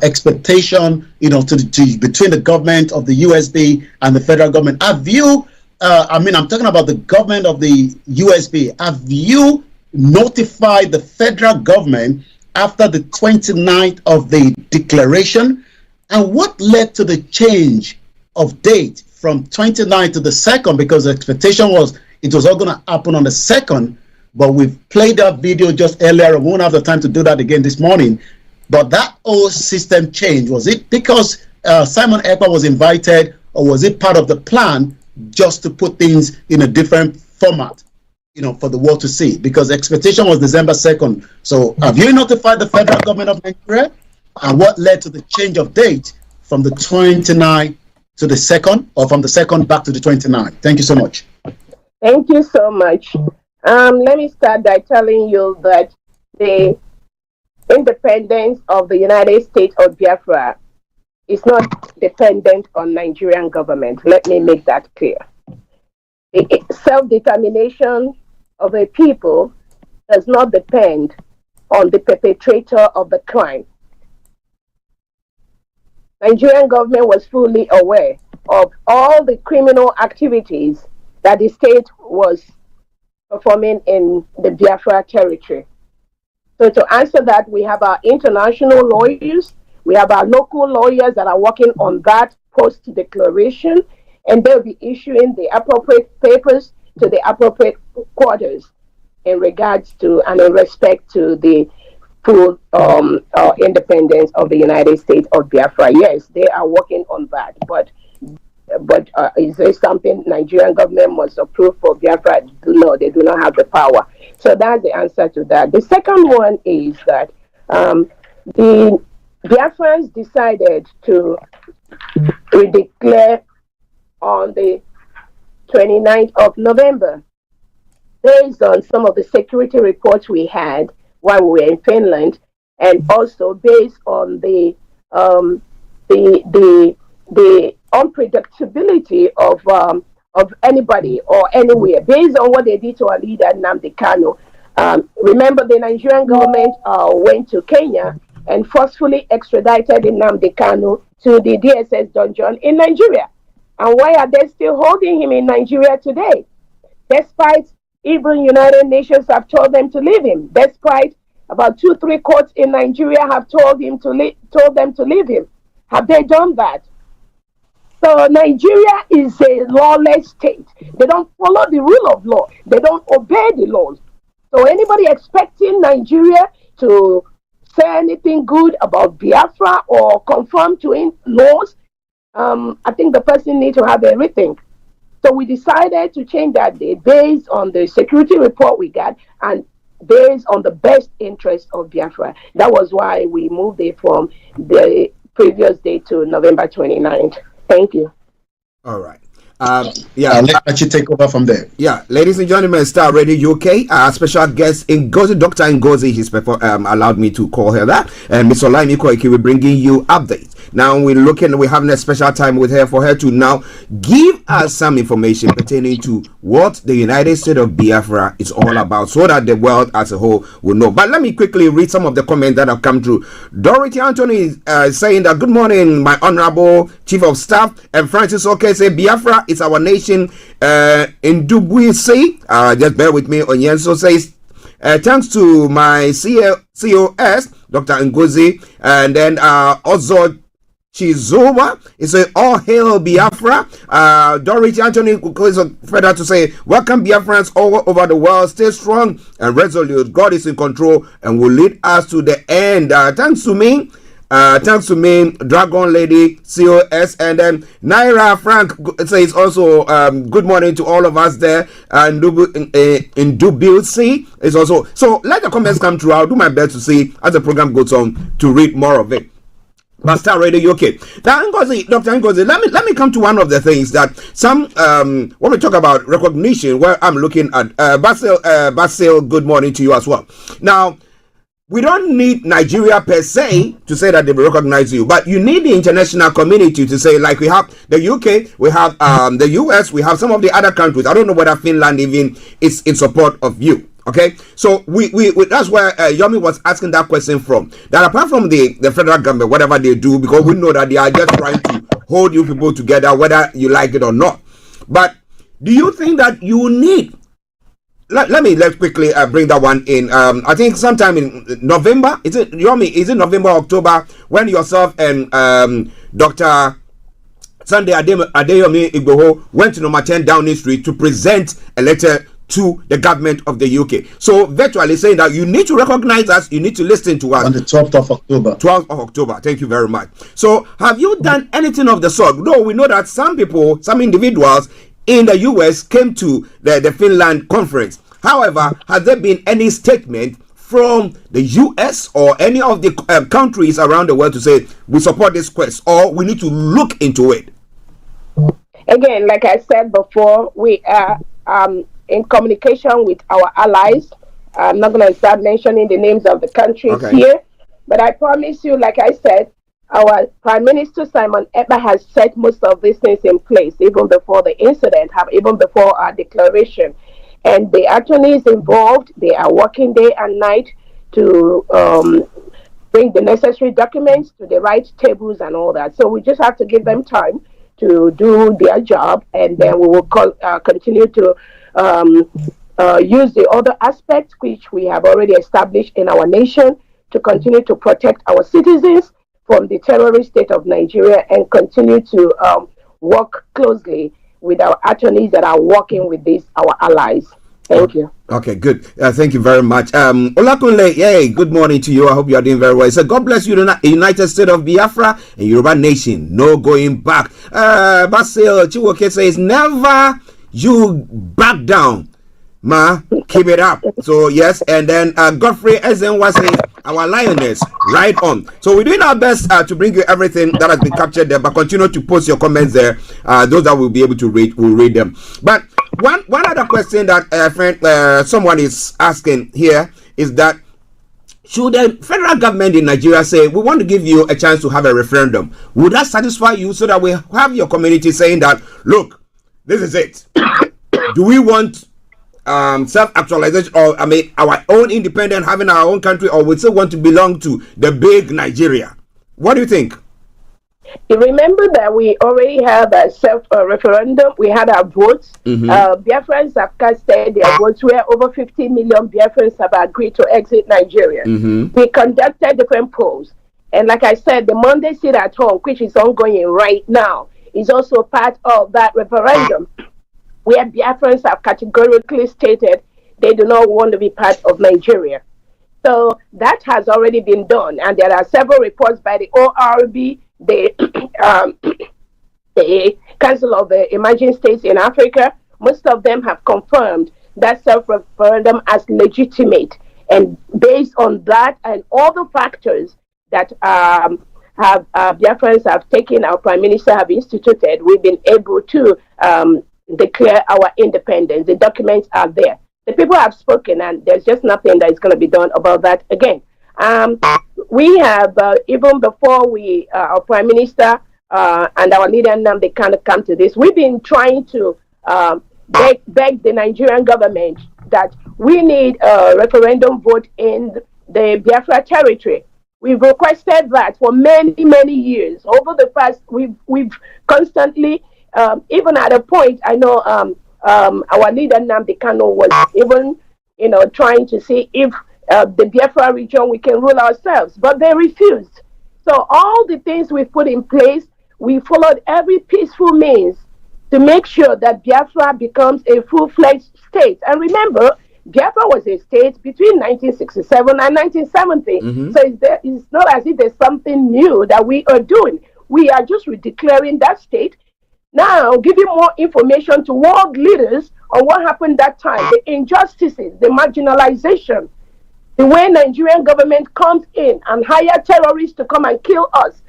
expectation, between the government of the USB and the federal government. Have you, I'm talking about the government of the USB. Have you notify the federal government after the 29th of the declaration? And what led to the change of date from 29th to the 2nd? Because the expectation was it was all going to happen on the 2nd, but we've played that video just earlier and we won't have the time to do that again this morning. But that whole system change, was it because Simon Ekpa was invited, or was it part of the plan just to put things in a different format, you know, for the world to see? Because the expectation was December 2nd. So have you notified the federal government of Nigeria? And what led to the change of date from the 29th to the 2nd, or from the 2nd back to the 29th? Thank you so much. Thank you so much. Let me start by telling you that the independence of the United States of Biafra is not dependent on Nigerian government. Let me make that clear. The self-determination of a people does not depend on the perpetrator of the crime. Nigerian government was fully aware of all the criminal activities that the state was performing in the Biafra territory. So to answer that, we have our international lawyers, we have our local lawyers that are working on that post-declaration, and they'll be issuing the appropriate papers to the appropriate quarters in regards to and in respect to the full independence of the United States of Biafra. Yes, they are working on that, but is there something Nigerian government must approve for Biafra? No, they do not have the power. So that's the answer to that. The second one is that the Biafrans decided to redeclare on the 29th of November based on some of the security reports we had while we were in Finland, and also based on the unpredictability of anybody or anywhere, based on what they did to our leader Nnamdi Kanu. Remember, the Nigerian government went to Kenya and forcefully extradited Nnamdi Kanu to the DSS dungeon in Nigeria. And why are they still holding him in Nigeria today? Despite even United Nations have told them to leave him, despite about 2-3 courts in Nigeria have told them to leave him. Have they done that? So Nigeria is a lawless state. They don't follow the rule of law. They don't obey the laws. So anybody expecting Nigeria to say anything good about Biafra or conform to laws, I think the person needs to have a rethink. So we decided to change that date based on the security report we got and based on the best interest of Biafra. That was why we moved it from the previous date to November 29th. Thank you. All right. I'll let you take over from there. Yeah, ladies and gentlemen, Star Radio UK, our special guest NGOZI, Dr. NGOZI, he's allowed me to call her that, and Ms. Olaimi Koiki will bringing you updates. Now we're having a special time with her for her to now give us some information pertaining to what the United States of Biafra is all about, so that the world as a whole will know. But let me quickly read some of the comments that have come through. Dorothy Anthony is saying that, good morning, my honorable chief of staff, and Francis Oke say Biafra is our nation. In Dubuisi, just bear with me. Onyenso says, thanks to my COS, Dr. NGOZI, and then also Chizowa is a all hail Biafra. Dorothy Anthony goes further to say, welcome Biafrans all over the world. Stay strong and resolute. God is in control and will lead us to the end. Thanks to me, Dragon Lady COS, and then Naira Frank says also good morning to all of us there. And in Dubuisi is also. So let the comments come through. I'll do my best to see as the program goes on to read more of it. But Star Radio UK. Now, NGOZI, Dr. NGOZI, let me come to one of the things that some when we talk about recognition, where I'm looking at Basil, good morning to you as well. Now, we don't need Nigeria per se to say that they will recognize you, but you need the international community to say, like we have the UK, we have the US, we have some of the other countries. I don't know whether Finland even is in support of you. Okay, so we that's where Yomi was asking that question from. That apart from the federal government, whatever they do, because we know that they are just trying to hold you people together, whether you like it or not. But do you think that you need let's quickly bring that one in. I think sometime in November, is it November, October, when yourself and Dr. Sunday Adeyomi Igboho went to number 10 Downing Street to present a letter to the government of the UK. So virtually saying that you need to recognize us, you need to listen to us. On the 12th of October. 12th of October. Thank you very much. So have you done anything of the sort? No, we know that some individuals in the US came to the Finland conference. However, has there been any statement from the US or any of the countries around the world to say we support this quest or we need to look into it? Again, like I said before, we are in communication with our allies. I'm not going to start mentioning the names of the countries here, but I promise you, like I said, our Prime Minister Simon Ekpa has set most of these things in place even before the incident, even before our declaration. And the attorneys involved, they are working day and night to bring the necessary documents to the right tables and all that. So we just have to give them time to do their job, and then we will continue to use the other aspects which we have already established in our nation to continue to protect our citizens from the terrorist state of Nigeria and continue to work closely with our attorneys that are working with our allies. Thank you. Okay, good. Thank you very much. Olakunle, yay, good morning to you. I hope you are doing very well. So God bless you, the United States of Biafra and Yoruba Nation. No going back. Basil Chiwoke says, never you back down. Ma, keep it up. So yes, and then Godfrey Ezenwa says, our lioness, right on. So we're doing our best to bring you everything that has been captured there, but continue to post your comments there. Those that will be able to read, will read them. But one other question that someone is asking here is that should the federal government in Nigeria say, we want to give you a chance to have a referendum, would that satisfy you so that we have your community saying that, look, this is it. Do we want self-actualization, or our own independent, having our own country, or we still want to belong to the big Nigeria? What do you think? You remember that we already had a referendum. We had our votes. Biafrans have casted their votes, where over 50 million Biafrans have agreed to exit Nigeria. We conducted different polls, and like I said, the Monday sit at home, which is ongoing right now, is also part of that referendum, where Biafrans have categorically stated they do not want to be part of Nigeria. So that has already been done, and there are several reports by the ORB, the Council of the Emerging States in Africa. Most of them have confirmed that self-referendum as legitimate, and based on that and all the factors that Biafrans have taken, our Prime Minister have instituted, we've been able to declare our independence. The documents are there. The people have spoken, and there's just nothing that is going to be done about that again. We have, even before our Prime Minister and our leader Nnamdi Kanu come to this, we've been trying to beg the Nigerian government that we need a referendum vote in the Biafra territory. We've requested that for many, many years. Over the past, we've constantly, even at a point, I know our leader Nnamdi Kanu was even, trying to see if the Biafra region we can rule ourselves, but they refused. So all the things we put in place, we followed every peaceful means to make sure that Biafra becomes a full-fledged state. And remember, Biafra was a state between 1967 and 1970. So it's not as if there's something new that we are doing. We are just redeclaring that state. Now, giving more information to world leaders on what happened that time, the injustices, the marginalization, the way Nigerian government comes in and hire terrorists to come and kill us.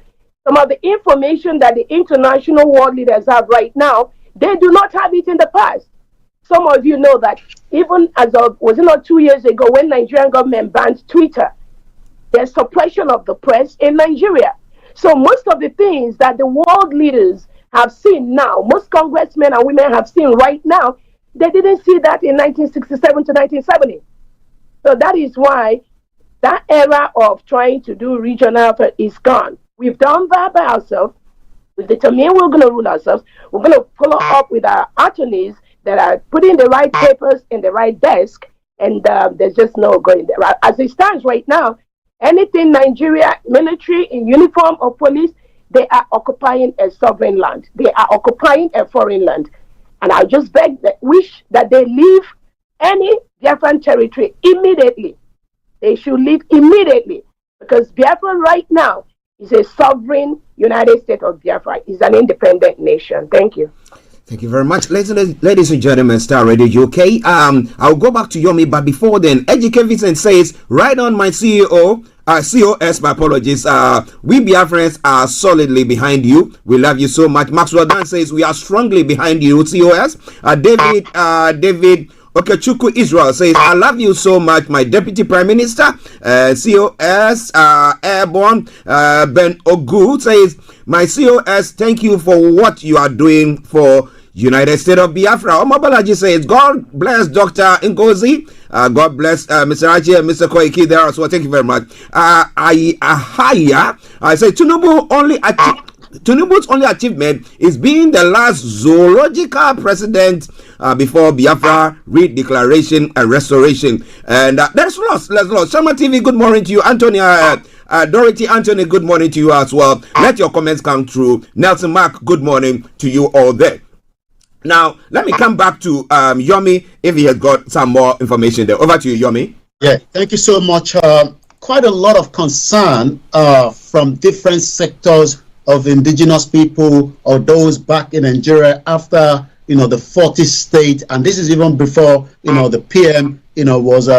Some of the information that the international world leaders have right now, they do not have it in the past. Some of you know that even as of, was it not 2 years ago, when Nigerian government banned Twitter, there's suppression of the press in Nigeria. So most of the things that the world leaders have seen now, most congressmen and women have seen right now, they didn't see that in 1967 to 1970. So that is why that era of trying to do regional is gone. We've done that by ourselves. We've determined we're going to rule ourselves. We're going to follow up with our attorneys that are putting the right papers in the right desk, and there's just no going there. As it stands right now, anything Nigeria military in uniform or police, they are occupying a sovereign land. They are occupying a foreign land. And I just wish that they leave any Biafran territory immediately. They should leave immediately, because Biafra right now is a sovereign United States of Biafra. Is an independent nation. Thank you. Thank you very much. Ladies and gentlemen, Star Radio UK. I'll go back to Yomi, but before then, Ejike Vincent says, right on my CEO, COS, my apologies. We Biafrans are solidly behind you. We love you so much. Maxwell Dan says, we are strongly behind you, COS. David Okechukwu Israel says, I love you so much, my Deputy Prime Minister. COS Airborne Ben Ogu says, my COS, thank you for what you are doing for United States of Biafra. Omabalaji says, God bless Dr. NGOZI. God bless Mr. Achi and Mr. Koiki there as well. Thank you very much. I say Tinubu's only achievement is being the last zoological president before Biafra redeclaration and restoration. And there's lots. Shama TV, good morning to you. Antonia Dorothy Anthony, good morning to you as well. Let your comments come through. Nelson Mark, good morning to you all there. Now, let me come back to Yomi if he has got some more information there. Over to you, Yomi. Yeah, thank you so much. Quite a lot of concern from different sectors of indigenous people or those back in Nigeria after, the 40 state, and this is even before, the PM, was,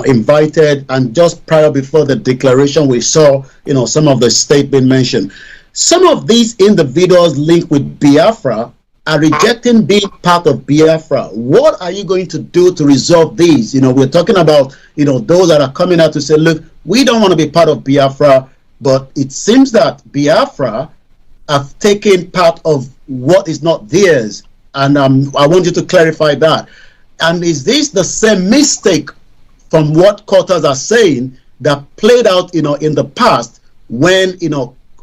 invited, and just prior before the declaration, we saw, some of the state being mentioned. Some of these individuals linked with Biafra are rejecting being part of Biafra. What are you going to do to resolve these? We're talking about, those that are coming out to say, look, we don't want to be part of Biafra, but it seems that Biafra have taken part of what is not theirs. And I want you to clarify that. And is this the same mistake from what quarters are saying that played out, in the past when,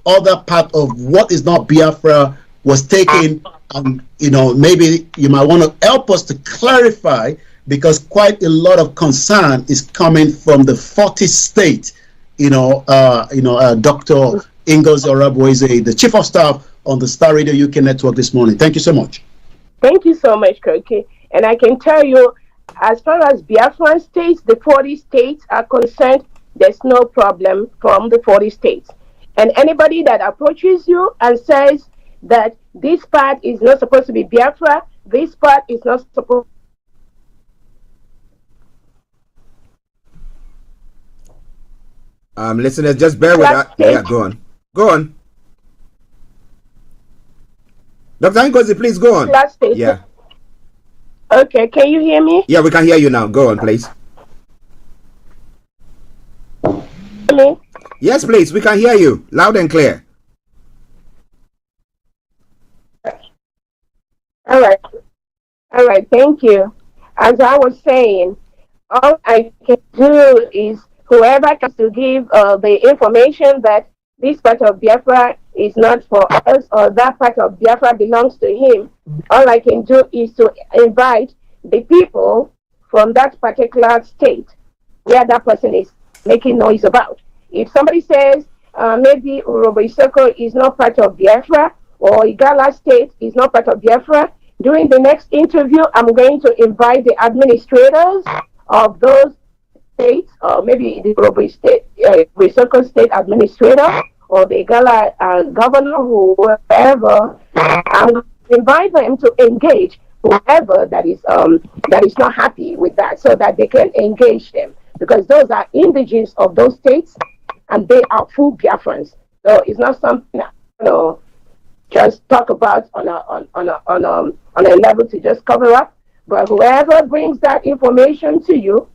other part of what is not Biafra was taken? And maybe you might want to help us to clarify, because quite a lot of concern is coming from the 40 state. Dr. NGOZI ORABUEZE, the Chief of Staff on the Star Radio UK network this morning. Thank you so much. Thank you so much, Koiki. And I can tell you, as far as Biafran states, the 40 states are concerned, there's no problem from the 40 states. And anybody that approaches you and says that this part is not supposed to be Biafra, this part is not supposed. Listeners, just bear with that. Yeah, go on. Dr. NGOZI, please go on. Yeah. Okay, can you hear me? Yeah, we can hear you now. Go on, please. Me? Yes, please. We can hear you loud and clear. All right, thank you. As I was saying, all I can do is whoever comes to give the information that this part of Biafra is not for us or that part of Biafra belongs to him, all I can do is to invite the people from that particular state where that person is making noise about. If somebody says maybe Urobisoko is not part of Biafra or Igala state is not part of Biafra, during the next interview, I'm going to invite the administrators of those states, or maybe the Urobisoko state administrator or the Igala governor, whoever. I'm going to invite them to engage whoever that is not happy with that, so that they can engage them, because those are indigenous of those states and they are full Biafrans. So it's not something just talk about on a level to just cover up. But whoever brings that information to you,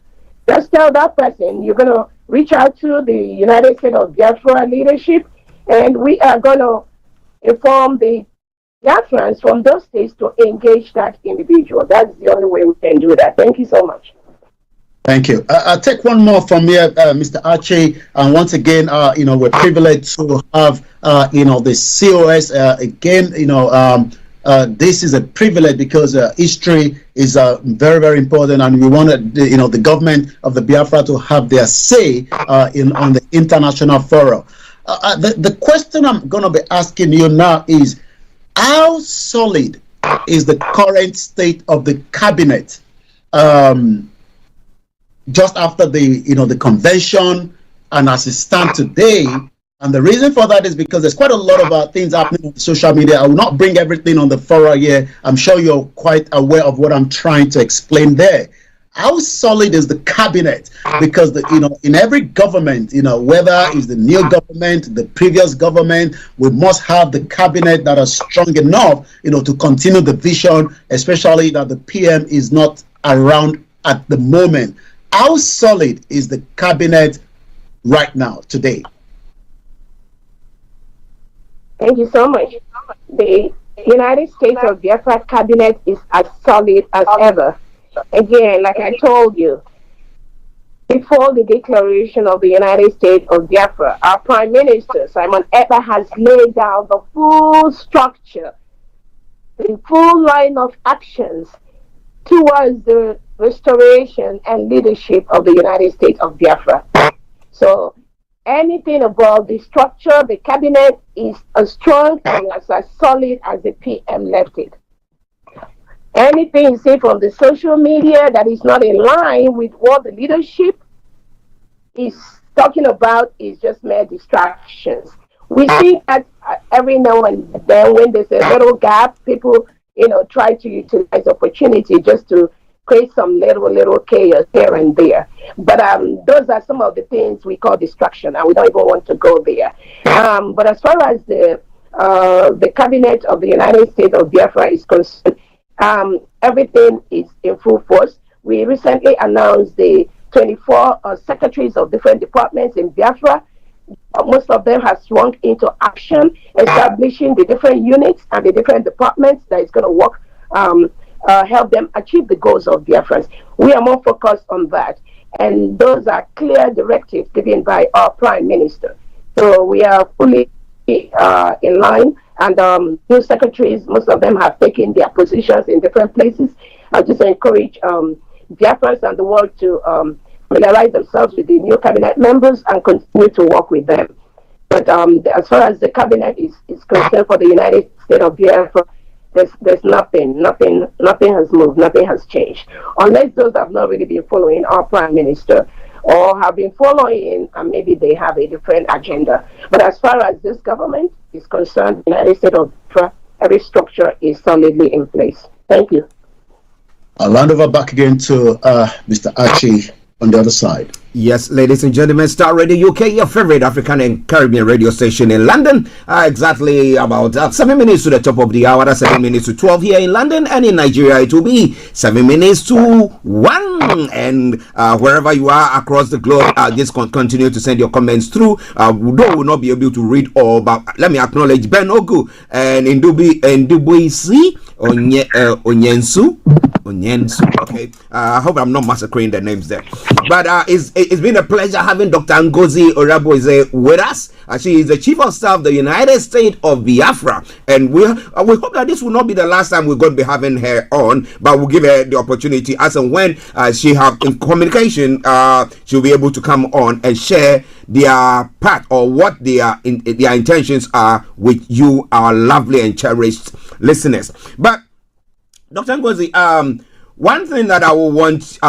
just tell that person you're going to reach out to the United States of Biafra leadership, and we are going to inform the Biafrans from those states to engage that individual. That's the only way we can do that. Thank you so much. Thank you. I'll take one more from here, Mr. Archie. And once again, we're privileged to have, the COS again, this is a privilege because history is very, very important, and we wanted the government of the Biafra to have their say on the international forum. The question I'm going to be asking you now is, how solid is the current state of the cabinet just after the convention and as it stands today? And the reason for that is because there's quite a lot of things happening on social media. I will not bring everything on the forum here. I'm sure you're quite aware of what I'm trying to explain there. How solid is the cabinet? Because in every government, whether it's the new government, the previous government, we must have the cabinet that are strong enough, to continue the vision, especially that the PM is not around at the moment. How solid is the cabinet right now, today? Thank you so much. The United States of Biafra cabinet is as solid as ever. Again, like I told you, before the declaration of the United States of Biafra, our Prime Minister, Simon Ekpa, has laid down the full structure, the full line of actions towards the restoration and leadership of the United States of Biafra. So anything about the structure, the cabinet is as strong and as solid as the PM left it. Anything you see from the social media that is not in line with what the leadership is talking about is just mere distractions. We see that every now and then when there's a little gap, people, try to utilize opportunity just to create some little chaos here and there. But those are some of the things we call distraction, and we don't even want to go there. But as far as the cabinet of the United States of Biafra is concerned, everything is in full force. We recently announced the 24 secretaries of different departments in Biafra. Most of them have swung into action, establishing the different units and the different departments that is going to work, help them achieve the goals of Biafrans. We are more focused on that, and those are clear directives given by our Prime Minister. So we are fully in line, and new secretaries, most of them have taken their positions in different places. I just encourage Biafrans and the world to familiarize themselves with the new cabinet members and continue to work with them. But as far as the cabinet is concerned for the United States of Biafra, there's nothing has moved, nothing has changed, unless those have not really been following our Prime Minister or have been following, and maybe they have a different agenda. But as far as this government is concerned, the United States of Biafra, every structure is solidly in place. Thank you. I'll hand over back again to Mr. Archie on the other side. Yes, ladies and gentlemen, Star Radio UK, your favorite African and Caribbean radio station in London. Exactly about 7 minutes to the top of the hour. That's 7 minutes to 12 here in London, and in Nigeria it will be 7 minutes to 1. And wherever you are across the globe, just continue to send your comments through. Though we will not be able to read all, but let me acknowledge Ben Ogu and Ndubuisi Onyensu. Okay, I hope I'm not massacring the names there, but it's been a pleasure having Dr. NGOZI ORABUEZE with us. She is the Chief of Staff of the United States of Biafra, and we hope that this will not be the last time we're going to be having her on, but we'll give her the opportunity as and when she have in communication, she'll be able to come on and share their part or what their intentions are with you, our lovely and cherished listeners. But Dr. NGOZI, one thing that I will want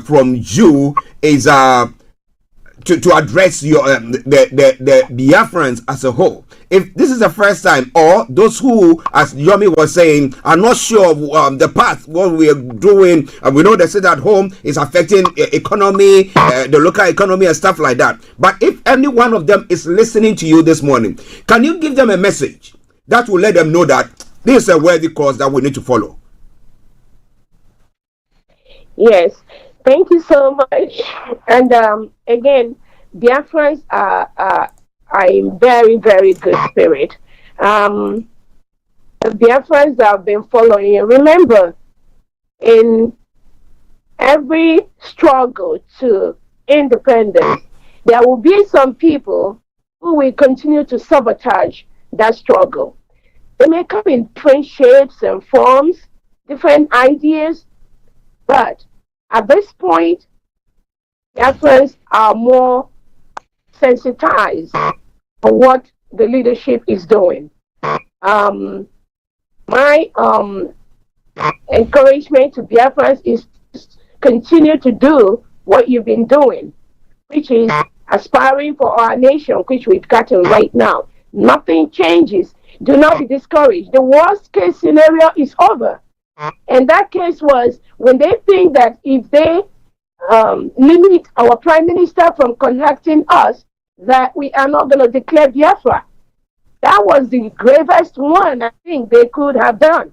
from you is to address your the Biafrans as a whole. If this is the first time, or those who, as Yomi was saying, are not sure of the path, what we are doing, and we know the sit at home is affecting economy, the local economy and stuff like that. But if any one of them is listening to you this morning, can you give them a message that will let them know that this is a worthy cause that we need to follow? Yes, thank you so much. And again, Biafrans are in very, very good spirit. The Biafrans have been following. Remember, in every struggle to independence, there will be some people who will continue to sabotage that struggle. They may come in different shapes and forms, different ideas, but at this point, Biafrans are more sensitized on what the leadership is doing. My encouragement to Biafrans is to continue to do what you've been doing, which is aspiring for our nation, which we've gotten right now. Nothing changes. Do not be discouraged. The worst case scenario is over. And that case was when they think that if they limit our prime minister from contacting us, that we are not going to declare Biafra. That was the gravest one I think they could have done.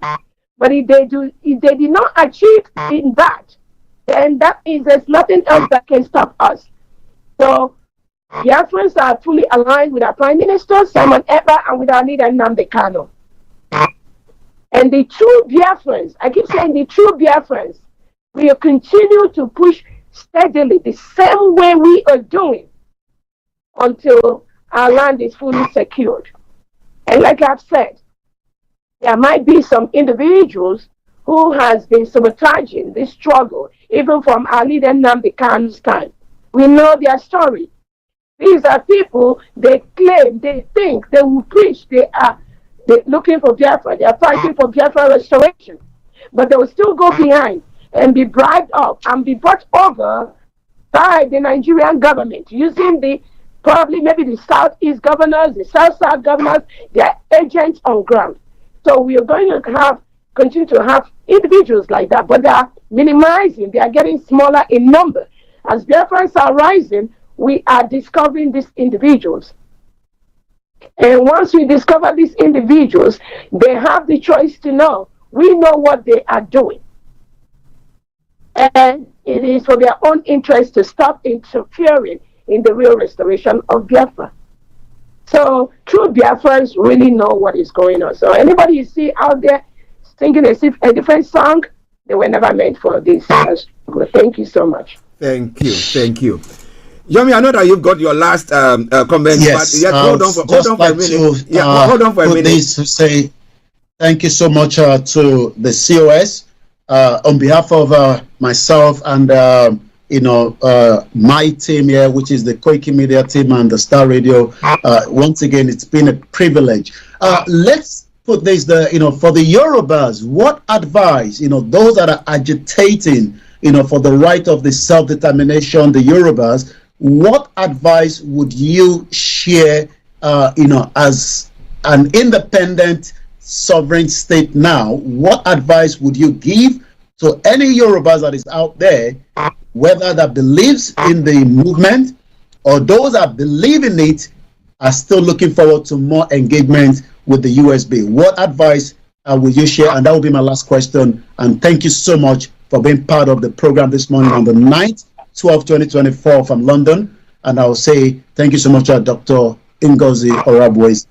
But if they did not achieve in that, then that means there's nothing else that can stop us. So Biafrans are fully aligned with our Prime Minister, Simon Ekpa, and with our leader, Nnamdi Kanu. And the true Biafrans, I keep saying the true Biafrans, will continue to push steadily the same way we are doing until our land is fully secured. And like I've said, there might be some individuals who has been sabotaging this struggle, even from our leader Nnamdi Kanu's time. We know their story. These are people, they claim, they think, they will preach, they're looking for Biafra, they're fighting for Biafra restoration. But they will still go behind and be bribed up and be brought over by the Nigerian government using probably maybe the Southeast governors, the South governors, their agents on ground. So we are going to continue to have individuals like that, but they are minimizing, they are getting smaller in number. As Biafrans are rising, we are discovering these individuals. And once we discover these individuals, they have the choice to know. We know what they are doing. And it is for their own interest to stop interfering in the real restoration of Biafra. So true Biafrans really know what is going on. So anybody you see out there singing a different song, they were never meant for this. Thank you so much. Thank you. Thank you. Yomi, I know that you've got your last comment. Yes, but hold on for a minute. Hold on for a minute. To say thank you so much to the COS on behalf of myself and my team here, which is the Koiki Media team and the Star Radio. Once again, it's been a privilege. Let's put this for the Yorubas, what advice, those that are agitating, for the right of the self-determination, the Yorubas, what advice would you share, as an independent sovereign state now? What advice would you give to any Yorubas that is out there, whether that believes in the movement or those that believe in it are still looking forward to more engagement with the USB? What advice will you share? And that will be my last question. And thank you so much for being part of the program this morning on the 9th, 2024 from London. And I'll say thank you so much, Dr. NGOZI ORABUEZE.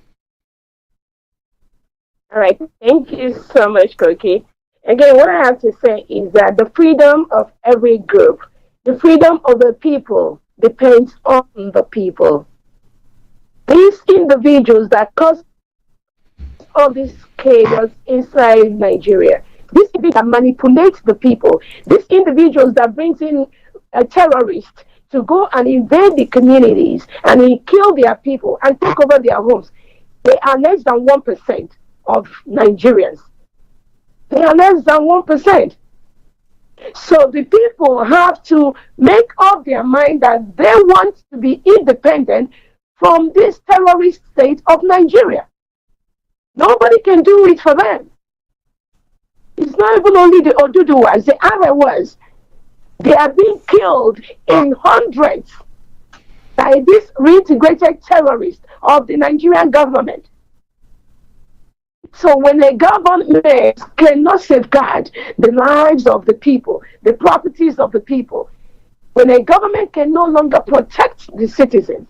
All right. Thank you so much, Koiki. Again, what I have to say is that the freedom of every group, the freedom of the people depends on the people. These individuals that cause all this chaos inside Nigeria, these individuals that manipulate the people, these individuals that brings in terrorists to go and invade the communities and kill their people and take over their homes, they are less than 1% of Nigerians. They are less than 1%. So the people have to make up their mind that they want to be independent from this terrorist state of Nigeria. Nobody can do it for them. It's not even only the Oduduwas, the Arewas. They are being killed in hundreds by these reintegrated terrorists of the Nigerian government. So when a government cannot safeguard the lives of the people, the properties of the people, when a government can no longer protect the citizens,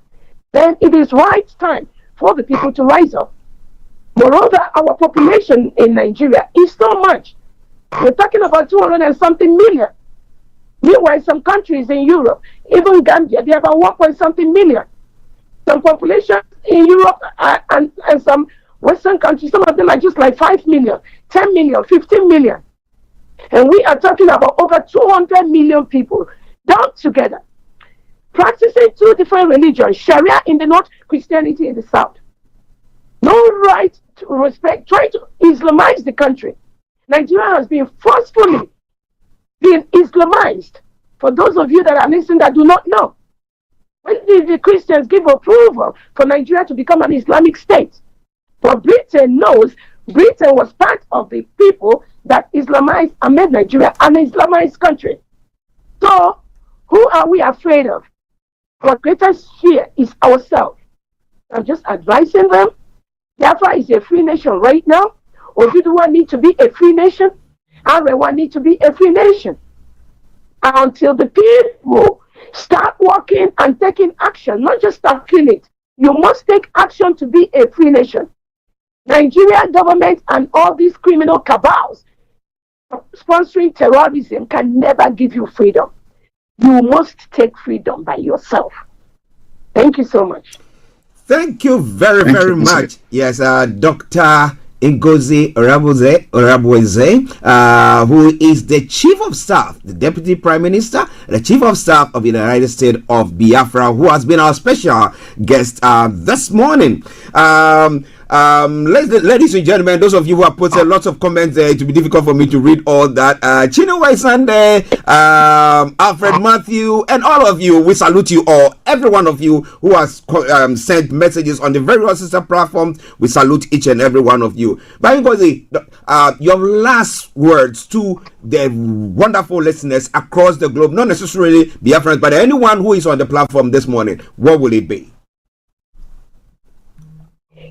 then it is right time for the people to rise up. Moreover, our population in Nigeria is so much. We're talking about 200 and something million. Meanwhile, some countries in Europe, even Gambia, they have about 1 point something million. Some populations in Europe and some Western countries, some of them are just like 5 million, 10 million, 15 million. And we are talking about over 200 million people down together, practicing two different religions, Sharia in the north, Christianity in the south. No right to respect, trying to Islamize the country. Nigeria has been forcefully being Islamized. For those of you that are listening that do not know, when did the Christians give approval for Nigeria to become an Islamic state? But Britain knows Britain was part of the people that Islamized and made Nigeria an Islamized country. So, who are we afraid of? Our greatest fear is ourselves. I'm just advising them. Biafra is a free nation right now. Oduduwa need to be a free nation. Arewa need to be a free nation. Until the people start working and taking action, not just talking it. You must take action to be a free nation. Nigeria government and all these criminal cabals sponsoring terrorism can never give you freedom. You must take freedom by yourself. Thank you so much. Thank you very much. Yes, Dr. NGOZI ORABUEZE, who is the Chief of Staff, the Deputy Prime Minister, the Chief of Staff of the United States of Biafra, who has been our special guest this morning. Ladies and gentlemen, those of you who have put lots of comments there, it will be difficult for me to read all that. Chinua Sunday, Alfred Matthew, and all of you, we salute you all. Every one of you who has sent messages on the various sister platforms, we salute each and every one of you. But NGOZI, your last words to the wonderful listeners across the globe, not necessarily Biafrans, but anyone who is on the platform this morning, what will it be?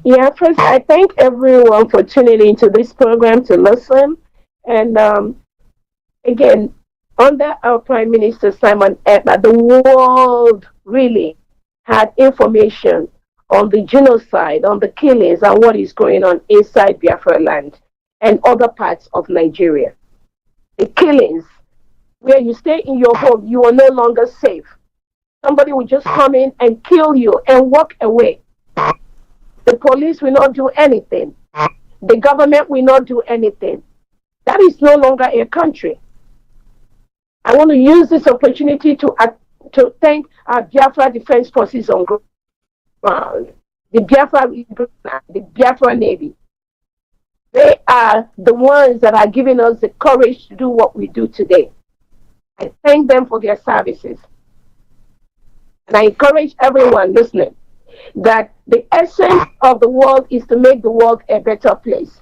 Yeah, first, I thank everyone for tuning into this program to listen. And again, under our Prime Minister Simon Ekpa, the world really had information on the genocide, on the killings, and what is going on inside Biafra land and other parts of Nigeria. The killings, where you stay in your home, you are no longer safe. Somebody will just come in and kill you and walk away. The police will not do anything. The government will not do anything. That is no longer a country. I want to use this opportunity to thank our Biafra Defense Forces on ground, the Biafra Navy. They are the ones that are giving us the courage to do what we do today. I thank them for their services. And I encourage everyone listening that the essence of the world is to make the world a better place.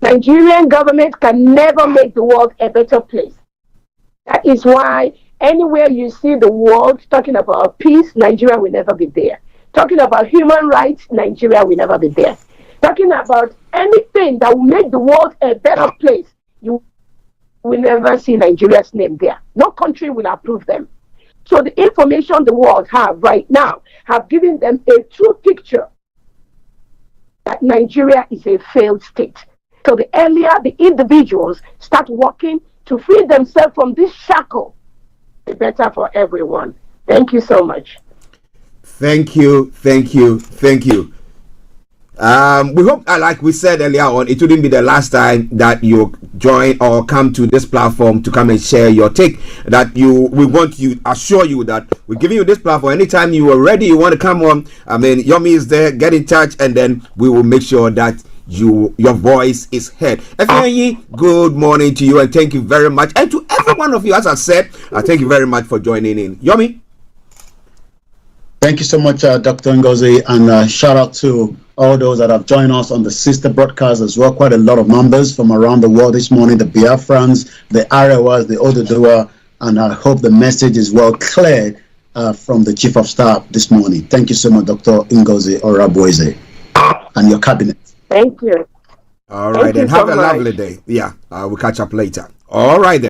Nigerian government can never make the world a better place. That is why anywhere you see the world talking about peace, Nigeria will never be there. Talking about human rights, Nigeria will never be there. Talking about anything that will make the world a better place, you will never see Nigeria's name there. No country will approve them. So the information the world have right now have given them a true picture that Nigeria is a failed state. So the earlier the individuals start working to free themselves from this shackle, the better for everyone. Thank you so much. Thank you. We hope, like we said earlier on, it wouldn't be the last time that you join or come to this platform to come and share your take. That we want to assure you that we're giving you this platform. Anytime you are ready, you want to come on, Yomi is there, get in touch, and then we will make sure that your voice is heard. Efeanyi, good morning to you, and thank you very much. And to every one of you, as I said, thank you very much for joining in. Yomi? Thank you so much, Dr. NGOZI, and shout out to all those that have joined us on the sister broadcast as well. Quite a lot of members from around the world this morning, the Biafrans, the Arewas, the Oduduwa, and I hope the message is well cleared from the Chief of Staff this morning. Thank you so much, Dr. NGOZI ORABUEZE, and your cabinet. Thank you. All right, and have a lovely day. Yeah, we'll catch up later. All right then.